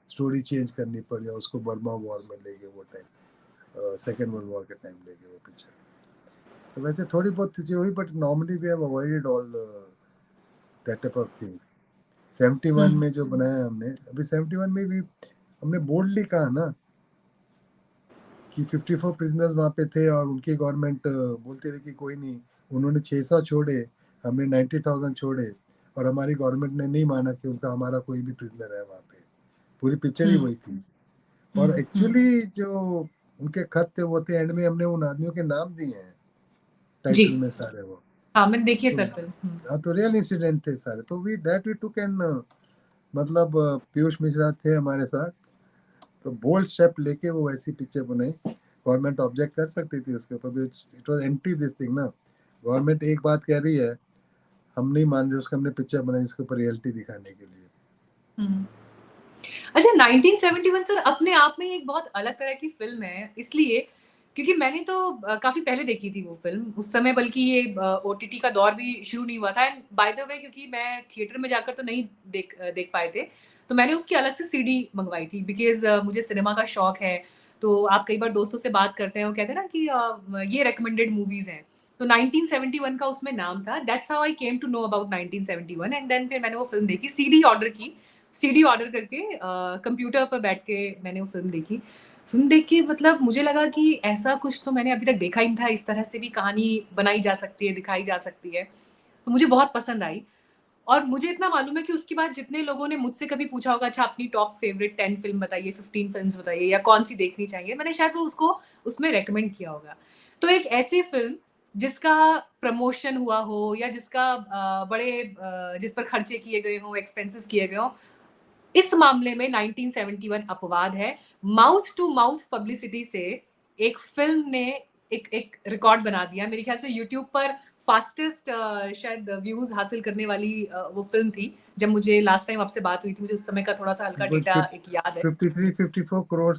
स्टोरी चेंज करनी पड़ी और उसको बर्मा वॉर में ले गए, वो टाइम सेकेंड वर्ल्ड वॉर के टाइम ले गए वो पिक्चर। तो वैसे थोड़ी बहुत चीज़ें हुई, but normally we have avoided all that type of things. 71 में जो बनाया हमने, अभी 71 में भी हमने बोल्डली कहा ना कि 54 प्रिजनर्स वहाँ पे थे और उनकी गवर्नमेंट बोलती रही कि कोई नहीं, उन्होंने 600 छोड़े, हमने 90,000 छोड़े, और हमारी गवर्नमेंट ने नहीं माना कि उनका हमारा कोई भी प्रिजनर है वहाँ पे। पूरी पिक्चर ही वही थी। और एक्चुअली जो उनके खत थे वो थे, एंड में हमने उन आदमियों के नाम दिए हैं जी। टाइटल में सारे वो। हाँ, मैंने देखी है तो सर फिल्म। हाँ, तो रियल इंसिडेंट थे सारे, तो वी टुक एन, मतलब पीयूष मिश्रा थे हमारे साथ, तो बोल्ड स्टेप लेके वो ऐसी पिक्चर बनाई। गवर्नमेंट ऑब्जेक्ट कर सकती थी उसके ऊपर भी, it was anti this thing ना। गवर्नमेंट एक बात कह रही है, हम नहीं मान रहे, उसको हमने पिक्चर बनाई इसके ऊपर रियलिटी दिखाने के लिए। अच्छा, 1971 सर अपने आप में एक बहुत अलग तरह की फ़िल्म है, इसलिए क्योंकि मैंने तो काफ़ी पहले देखी थी वो फ़िल्म। उस समय बल्कि ये ओटीटी का दौर भी शुरू नहीं हुआ था, एंड बाय द वे क्योंकि मैं थिएटर में जाकर तो नहीं देख पाए थे, तो मैंने उसकी अलग से सीडी मँगवाई थी, बिकॉज़ मुझे सिनेमा का शौक है। तो आप कई बार दोस्तों से बात करते हैं, वो कहते हैं ना कि ये रिकमेंडेड मूवीज़ हैं। तो 1971 का उसमें नाम था, that's how I came to know about 1971, and then फिर मैंने वो फ़िल्म देखी, सीडी ऑर्डर करके कंप्यूटर पर बैठ के मैंने वो फ़िल्म देखी। फ़िल्म देख के मतलब मुझे लगा कि ऐसा कुछ तो मैंने अभी तक देखा ही नहीं था, इस तरह से भी कहानी बनाई जा सकती है, दिखाई जा सकती है। तो मुझे बहुत पसंद आई, और मुझे इतना मालूम है कि उसके बाद जितने लोगों ने मुझसे कभी पूछा होगा, अच्छा अपनी टॉप फ़ेवरेट 10 फ़िल्म बताइए, 15 फ़िल्म्स बताइए या कौन-सी देखनी चाहिए, मैंने शायद वो उसको उसमें रिकमेंड किया होगा। तो एक ऐसी फ़िल्म जिसका प्रमोशन हुआ हो या जिसका जिस पर खर्चे किए गए हों, एक्सपेंसेस किए गए हों, इस मामले में 1971 अपवाद है। माउथ टू माउथ पब्लिसिटी से एक फ़िल्म ने एक एक रिकॉर्ड बना दिया। मेरे ख्याल से यूट्यूब पर फास्टेस्ट शायद व्यूज़ हासिल करने वाली वो फ़िल्म थी। जब मुझे लास्ट टाइम आपसे बात हुई थी, मुझे उस समय का थोड़ा-सा हल्का वो डेटा एक याद है। 53-54 करोड़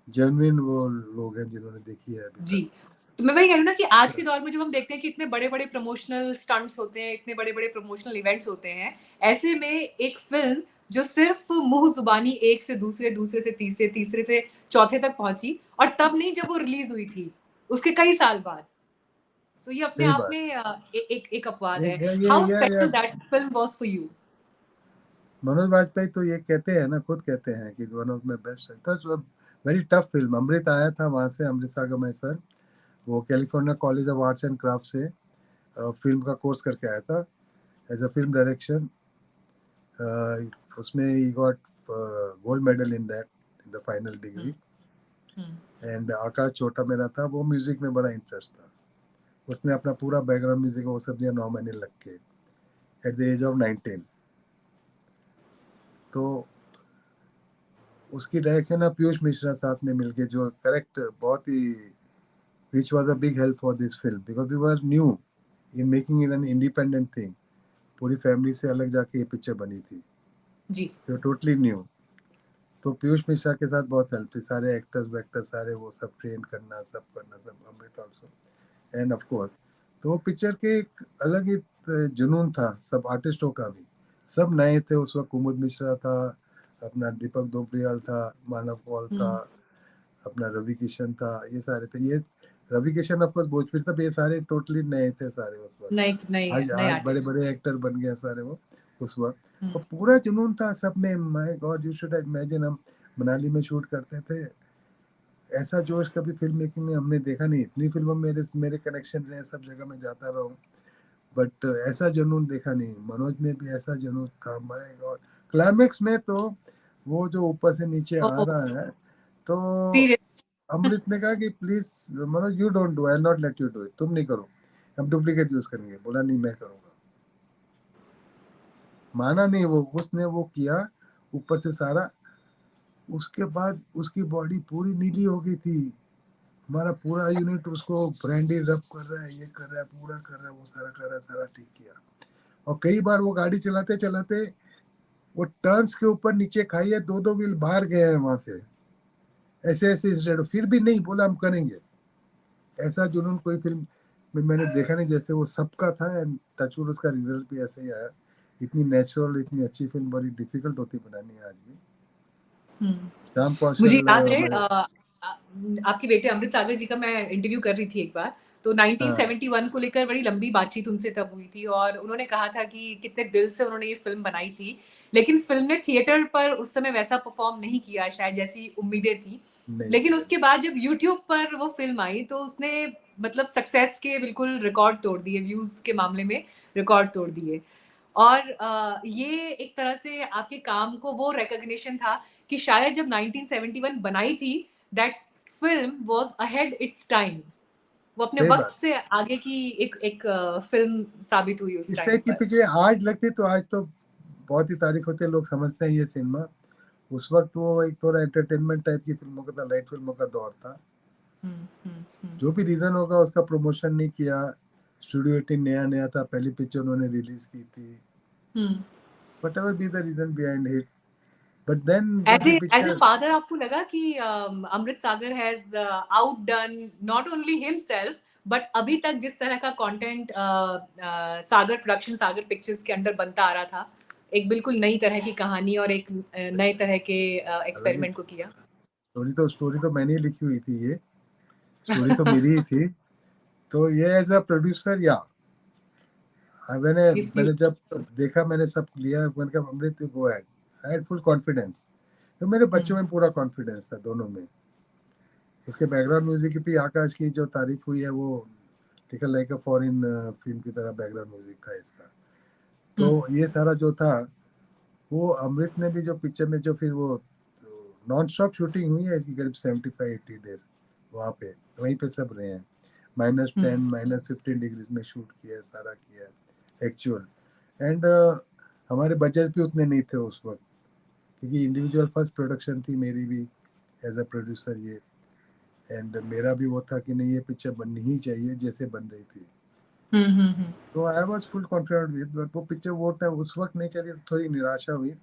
जेन्युइन वो लोग हैं जिन्होंने देखी है अभी जी। तक। तो मैं वही कह रही हूँ ना कि आज के दौर में जब हम देखते हैं कि इतने बड़े-बड़े प्रमोशनल स्टंट्स होते हैं, इतने बड़े-बड़े प्रमोशनल इवेंट्स होते हैं, ऐसे में एक फ़िल्म जो सिर्फ़ मुँह ज़ुबानी एक से दूसरे, दूसरे से तीसरे, तीसरे से चौथे तक पहुँची, और तब नहीं जब वो रिलीज़ हुई थी, उसके कई साल बाद। तो ये अपने सही आप बात। में एक अपवाद है। हाउ ये special that film was for you? Manoj Vajpayee तो ये कहते हैं ना, खुद कहते हैं कि वन ऑफ माई बेस्ट है। तो वेरी टफ फिल्म। अमृत आया था वहाँ से, अमृत सागर में सर, वो California college of arts and craft से फिल्म का कोर्स करके आया था एज अ फिल्म डायरेक्शन। उसमें he got gold medal in that, in the final degree. And Aakash छोटा मेरा था, वो म्यूजिक में बड़ा इंटरेस्ट था, उसने अपना पूरा बैकग्राउंड म्यूजिक वो सब दिया 9 महीने लग के एट द एज ऑफ 19। तो उसकी डायरेक्शन है पीयूष मिश्रा साथ में मिलके, जो करेक्ट बहुत ही which was a big help for this film because we were new in making it an independent thing. पूरी फैमिली से अलग जाके ये पिक्चर बनी थी जी, तो टोटली न्यू। तो पीयूष मिश्रा के साथ बहुत हेल्प थी, सारे एक्टर्स वैक्टर्स सारे वो सब ट्रेन करना, सब करना, सब अमृत ऑल्सो एंड ऑफ कोर्स। तो वो पिक्चर के एक अलग ही जुनून था सब आर्टिस्टों का भी, सब नए थे उस वक्त। कुमुद मिश्रा था, अपना दीपक दोपरियाल था, मानव कौल था, अपना रवि किशन था, ये सारे थे। ये रवि किशन ऑफ कोर्स भोजपुरी था, ये सारे टोटली नए थे सारे उस वक्त। आज बड़े बड़े एक्टर बन गए सारे वो उस वक्त। तो पूरा जुनून था सब में। My God, you should imagine, हम मनाली में शूट करते थे, ऐसा जोश कभी फिल्म मेकिंग में हमने देखा नहीं। इतनी फिल्मों में मेरे कनेक्शन रहे, सब जगह मैं जाता रहा हूँ, बट ऐसा जुनून देखा नहीं। मनोज में भी ऐसा जुनून था, माय गॉड। क्लाइमेक्स में तो वो जो ऊपर से नीचे आ रहा है, तो अमृत ने कहा कि please Manoj you don't do, I not let you do it, तुम नहीं करो, हम डुप्लीकेट यूज करेंगे। बोला नहीं मैं करूंगा, माना नहीं वो, उसने वो किया ऊपर से सारा। उसके बाद उसकी बॉडी पूरी नीली हो गई थी, हमारा पूरा यूनिट उसको ब्रांडी रब कर रहा है, ये कर रहा है, पूरा कर रहा है, वो सारा कर रहा है, सारा ठीक किया। और कई बार वो गाड़ी चलाते चलाते वो टर्न्स के ऊपर नीचे खाई है, 2-2 व्हील बाहर गए हैं वहां से, ऐसे ऐसे इंसिडेंट, फिर भी नहीं बोला हम करेंगे। ऐसा जुनून कोई फिल्म में मैंने देखा नहीं जैसे वो सबका था। एंड टचवुड उसका रिजल्ट भी ऐसे ही आया। इतनी नेचुरल, इतनी अच्छी फिल्म बड़ी डिफिकल्ट होती बनानी आज भी। श्याम मुझे कौशल याद है आपके बेटे अमृत सागर जी का मैं इंटरव्यू कर रही थी एक बार, तो 1971 को लेकर बड़ी लंबी बातचीत उनसे तब हुई थी और उन्होंने कहा था कि कितने दिल से उन्होंने ये फिल्म बनाई थी, लेकिन फिल्म ने थिएटर पर उस समय वैसा परफॉर्म नहीं किया शायद जैसी उम्मीदें थी। लेकिन उसके बाद जब यूट्यूब पर वो फिल्म आई तो उसने मतलब सक्सेस के बिल्कुल रिकॉर्ड तोड़ दिए, व्यूज के मामले में रिकॉर्ड तोड़ दिए। और ये एक तरह से आपके काम को वो रिकॉग्निशन था कि शायद जब 1971 बनाई थी, that film was ahead it's time, वो अपने वक्त से आगे की एक फिल्म साबित हुई उस टाइम पर। इस टाइप की पिक्चरें आज लगती तो आज तो बहुत ही तारीफ होती है, लोग समझते हैं ये सिनेमा। उस वक्त वो एक थोड़ा एंटरटेनमेंट टाइप की फिल्मों का था, लाइट फिल्मों का दौर था। जो भी रीजन होगा उसका प्रमोशन नहीं किया। स्टूडियो 18 नया नया था, पहली पिक्चर उन्होंने रिलीज की थी, whatever be the reason behind it. But then as a father आपको लगा कि Amrit Sagar has outdone not only himself but अभी तक जिस तरह का content Sagar production, Sagar pictures के अंदर बनता आ रहा था, एक बिल्कुल नई तरह की कहानी और एक नए तरह के एक्सपेरिमेंट को किया? स्टोरी तो मैंने लिखी हुई थी, ये स्टोरी तो मेरी ही थी। तो ये एज अ प्रोड्यूसर या मैंने जब देखा, मैंने सब लिया, मैंने कहा Amrit go ahead, I had full confidence. तो मेरे बच्चों में पूरा कॉन्फिडेंस था दोनों में। उसके बैकग्राउंड म्यूजिक की भी आकाश की जो तारीफ हुई है, वो tackle like a foreign film की तरह बैकग्राउंड म्यूजिक था इसका। तो ये सारा जो था वो अमृत ने भी जो पिक्चर में जो फिर वो नॉन स्टॉप शूटिंग हुई है इसकी, करीब 75-80 डेज वहाँ पे, वहीं पे सब रहे हैं। -10 -15 डिग्रीज में शूट किया है, सारा किया है एक्चुअल। एंड हमारे बजट भी उतने नहीं थे उस वक्त, क्योंकि इंडिविजुअल फर्स्ट प्रोडक्शन थी मेरी भी एज अ प्रोड्यूसर ये। एंड मेरा भी वो था कि नहीं ये पिक्चर बननी ही चाहिए जैसे बन रही थी। तो I was full confident with, but वो पिक्चर वो उस वक्त नहीं चली तो थोड़ी निराशा हुई।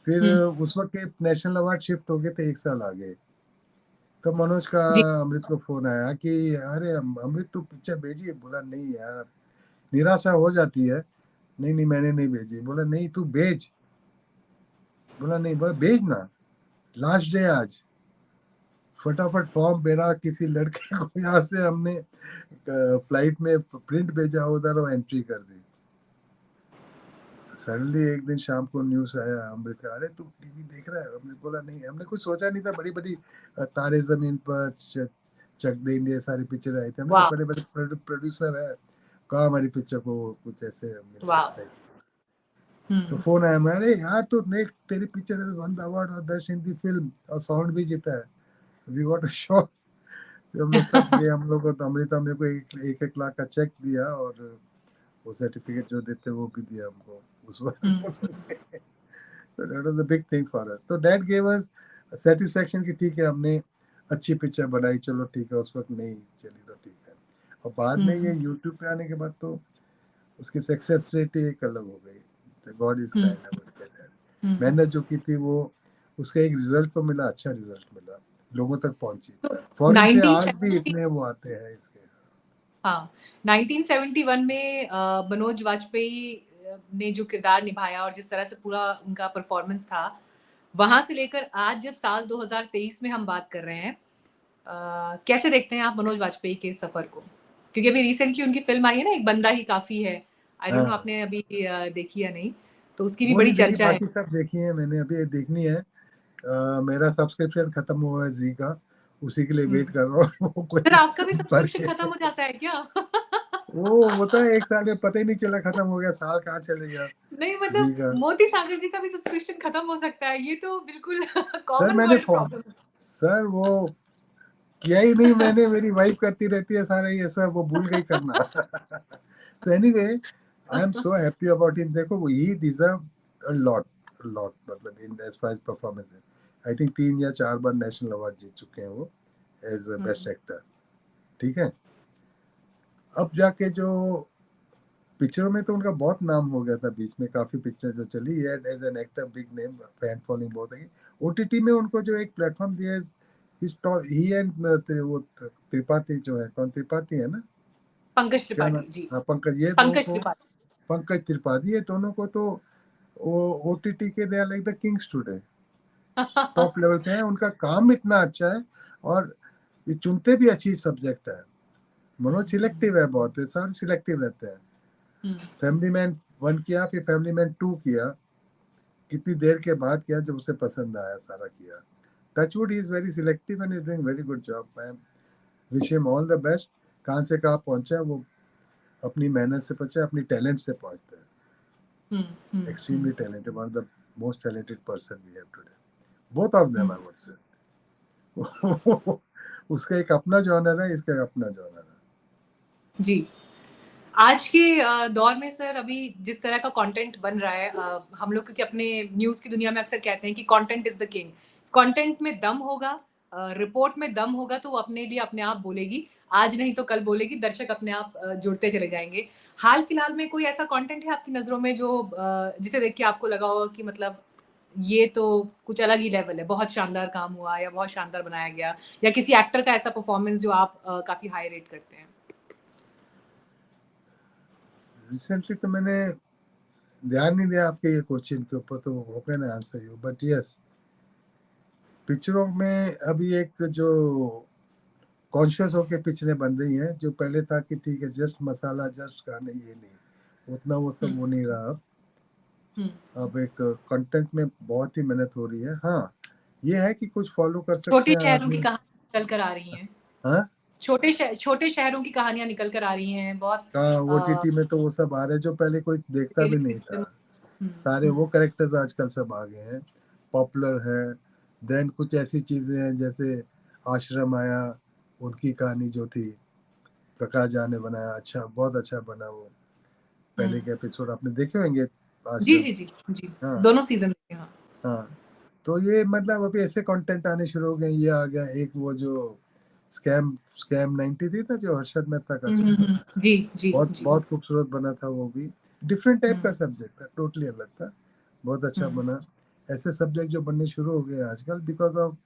फिर उस वक्त के नेशनल अवार्ड शिफ्ट हो गए थे, 1 साल आगे। तो मनोज का अमृत को फोन आया कि अरे अमृत तू पिक्चर भेजी? बोला नहीं यार, निराशा हो जाती है। नहीं नहीं मैंने नहीं भेजी। बोला नहीं तू भेज। बोला नहीं, बोला भेज ना, लास्ट डे आज। फटाफट फॉर्म मेरा किसी लड़के को यहाँ से हमने फ्लाइट में प्रिंट भेजा, उधर वो एंट्री कर दी। सडनली एक दिन शाम को न्यूज आया अमृत का, अरे तू टीवी देख रहा है? हमने बोला नहीं, हमने कुछ सोचा नहीं था। बड़ी बड़ी तारे जमीन पर, चक दे इंडिया, सारी पिक्चर आई थी। हमने बड़े बड़े प्रोड्यूसर है, कहा हमारी पिक्चर को कुछ ऐसे मिल सकता है। तो फोन आया, मैं अरे यार तो देख तेरी picture is one the award और बेस्ट हिंदी फिल्म और साउंड भी जीता है, वी गॉट अ शॉट। तो हम लोग सब गए, हम लोग को तो अमृता मेरे को 1-1 लाख का चेक दिया और वो सर्टिफिकेट जो देते वो भी दिया हमको उस वक्त। So that was a big thing for us. So that gave us satisfaction कि ठीक है हमने अच्छी पिक्चर बनाई, चलो ठीक है, उस वक्त नहीं चली तो ठीक है। और बाद में ये YouTube पे आने के बाद तो उसकी सक्सेस रेट एक अलग हो गई। God is kind, I would say that. मेहनत जो की थी वो उसका एक रिजल्ट तो मिला, अच्छा रिजल्ट मिला, लोगों तक पहुंची। तो फॉरेन से आज भी 1970 इतने वो आते हैं इसके। हाँ, 1971 में मनोज वाजपेयी ने जो किरदार निभाया और जिस तरह से पूरा उनका परफॉर्मेंस था, वहां से लेकर आज जब साल 2023 में हम बात कर रहे हैं, कैसे देखते हैं आप मनोज वाजपेयी के इस सफर को? क्योंकि अभी रिसेंटली उनकी फिल्म आई है ना, एक बंदा ही काफी है। आई डोंट नो हाँ, आपने अभी देखी या नहीं, तो उसकी भी वो बड़ी नहीं देखी, चर्चा है। बाकी सब देखी है मैंने, अभी देखनी है। मेरा सब्सक्रिप्शन खत्म हुआ है जी का, उसी के लिए वेट कर रहा हूँ। वो सर कोई आपका भी भर सब्सक्रिप्शन के खत्म हो जाता है क्या? वो होता है 1 साल में, पता ही नहीं चला खत्म हो गया, साल कहाँ चले गया नहीं जी मतलब का। मोती सागर जी का भी सब्सक्रिप्शन खत्म हो सकता है, ये तो बिल्कुल सर कॉमन मैंने वर्ल्ड प्रॉब्लम है। सर वो किया ही नहीं मैंने, मेरी वाइफ करती रहती है सारा ये सब, वो भूल गई करना। तो anyway, I am so happy about him. देखो ही डिजर्व अ लॉट, लॉट, मतलब in as far as performance है। आई थिंक 3 या 4 बार नेशनल अवार्ड जीत चुके हैं वो एज बेस्ट एक्टर। ठीक है, अब जाके जो पिक्चरों में तो उनका बहुत नाम हो गया था, बीच में काफी पिक्चर जो चली है as an actor, big name, fan following बहुत है। ओटीटी में उनको जो एक प्लेटफॉर्म दिया, ही एंड वो त्रिपाठी जो है, कौन त्रिपाठी है ना, पंकज क्या त्रिपाठी नाम, जी। हाँ पंकज, ये दो पंकज को, त्रिपाठी। पंकज त्रिपाठी, ये दोनों को तो वो ओटीटी के they are like the kings today, top level पे है, उनका काम इतना अच्छा है और ये चुनते भी अच्छी सब्जेक्ट है। मनोज सिलेक्टिव है बहुत, सारे सिलेक्टिव रहते हैं। फैमिली मैन 1 किया, फिर फैमिली मैन 2 किया, कितनी देर के बाद किया, जब उसे पसंद आया सारा किया। Touchwood, he is very selective and is doing very good job. I wish him all the best. कहाँ से कहाँ पहुंचा वो अपनी मेहनत से पहुंचा, अपनी टैलेंट से पहुंचता है। Extremely talented, one of the most talented person we have today, both of them I would say. उसका एक अपना जॉनर है, इसका एक अपना जॉनर है जी। आज के दौर में सर अभी जिस तरह का कंटेंट बन रहा है, हम लोग क्योंकि अपने न्यूज़ की दुनिया में अक्सर कहते हैं कि content is the king. Content में दम होगा, रिपोर्ट में दम होगा तो वो अपने लिए अपने आप बोलेगी। आज नहीं तो कल बोलेगी, दर्शक अपने आप जुड़ते चले जाएंगे। हाल फिलहाल में कोई ऐसा कंटेंट है आपकी नज़रों में जो जिसे देख के आपको लगा होगा कि मतलब ये तो कुछ अलग ही लेवल है, बहुत शानदार काम हुआ या बहुत शानदार बनाया गया, या किसी एक्टर का ऐसा परफॉर्मेंस जो आप काफ़ी हाई रेट करते हैं? रिसेंटली तो मैंने ध्यान नहीं दिया आपके ये क्वेश्चन के ऊपर, तो वो can answer you, but yes, पिक्चरों में अभी एक जो कॉन्शियस होके पिक्चरें बन रही हैं, जो पहले था कि ठीक है जस्ट मसाला, जस्ट गाने, ये नहीं, उतना वो सब वो नहीं रहा। अब एक कंटेंट में बहुत ही मेहनत हो रही है। हाँ, ये है कि कुछ फॉलो कर सकते छोटे हैं शहरों की आदमी। कहानियाँ निकल कर आ रही हैं। हाँ, छोटे शहरों की कहानियाँ निकल कर आ रही हैं, बहुत ओटीटी में तो वो सब आ रहे हैं जो पहले कोई देखता भी नहीं रियलिस्टिक था। सिनेमा। सारे वो कैरेक्टर्स आजकल सब आ गए हैं, पॉपुलर हैं। देन कुछ ऐसी चीजें हैं जैसे आश्रम आया, उनकी कहानी जो थी प्रकाश झा ने बनाया, अच्छा, बहुत अच्छा बना वो। पहले के एपिसोड आपने देखे होंगे जी, आश्रम। जी, जी, जी। हाँ, दोनों सीज़न देखे, हाँ। हाँ, तो ये मतलब अभी ऐसे कंटेंट आने शुरू हो गए। ये आ गया एक वो जो स्कैम स्कैम 90 थी था, जो हर्षद मेहता का जो था, जी, जी, बहुत जी। बहुत खूबसूरत बना था वो भी। डिफरेंट टाइप हुँ, का सब्जेक्ट था, टोटली अलग था, बहुत अच्छा हुँ, बना। ऐसे सब्जेक्ट जो बनने शुरू हो गए आजकल because of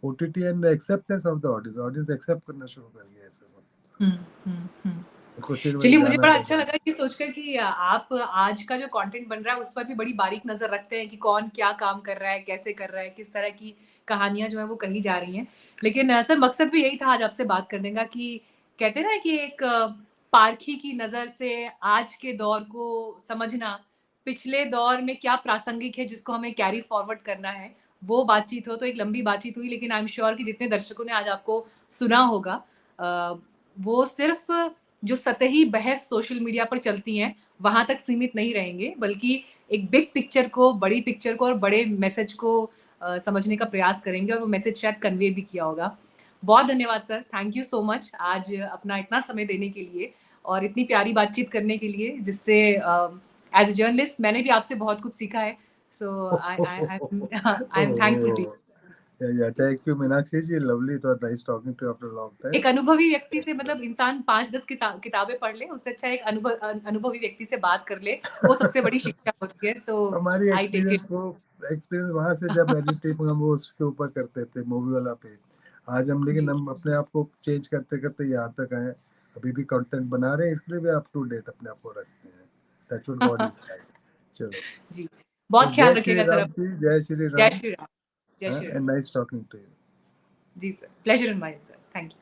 OTT and the acceptance of the audience, audience accept करना शुरू कर गया ऐसे सब हुँ, सब्जेक्ट। हुँ, हुँ। उनको सिर्फ वही चलिए, मुझे गाना बड़ा अच्छा बजा। लगा ये सोचकर कि आप आज का जो कंटेंट बन रहा है, उस पर भी बड़ी बारीक नज़र रखते हैं कि कौन क्या काम कर रहा है, कैसे कर रहा है, किस तरह की कहानियाँ जो हैं वो कही जा रही हैं। लेकिन सर मकसद भी यही था आज आपसे बात करने का कि कहते हैं ना कि एक पारखी की नज़र से आज के दौर को समझना, पिछले दौर में क्या प्रासंगिक है जिसको हमें कैरी फॉरवर्ड करना है, वो बातचीत हो। तो एक लंबी बातचीत हुई, लेकिन आई एम श्योर कि जितने दर्शकों ने आज आपको सुना होगा, वो सिर्फ़ जो सतही बहस सोशल मीडिया पर चलती हैं, वहाँ तक सीमित नहीं रहेंगे, बल्कि एक बिग पिक्चर को, बड़ी पिक्चर को और बड़े मैसेज को समझने का प्रयास करेंगे और वो मैसेज शायद कन्वे भी किया होगा। बहुत धन्यवाद sir, thank you so much आज अपना इतना समय देने के लिए और इतनी प्यारी बातचीत करने के लिए, जिससे एज अ जर्नलिस्ट मैंने भी आपसे बहुत कुछ सीखा है। So I am thankful to you. Yeah, thank you, Meenakshi ji. Lovely. It was nice talking to you after a long time. एक अनुभवी व्यक्ति से, मतलब इंसान 5-10 किताबें पढ़ ले, उससे अच्छा एक अनुभवी व्यक्ति से बात कर ले, वो सबसे बड़ी शिक्षा होती है। सो हमारी आई टेक इट। एक्सपीरियंस वहां से जब एडिटिंग हम वो उसके ऊपर करते थे मूवी वाला पे, आज हम लेकिन जी। हम अपने आप को चेंज करते करते यहाँ तक आए, अभी भी कंटेंट बना रहे हैं, इसलिए भी अप टू डेट अपने आप को रखते हैं। That's what God is like. चलो जी, तो बहुत ख्याल जय श्री रखिएगा सर राम अपना। जी, जय श्री जय राम। श्री राम। जय Shri Ram. And nice talking to you. जी sir, pleasure in my sir, thank you.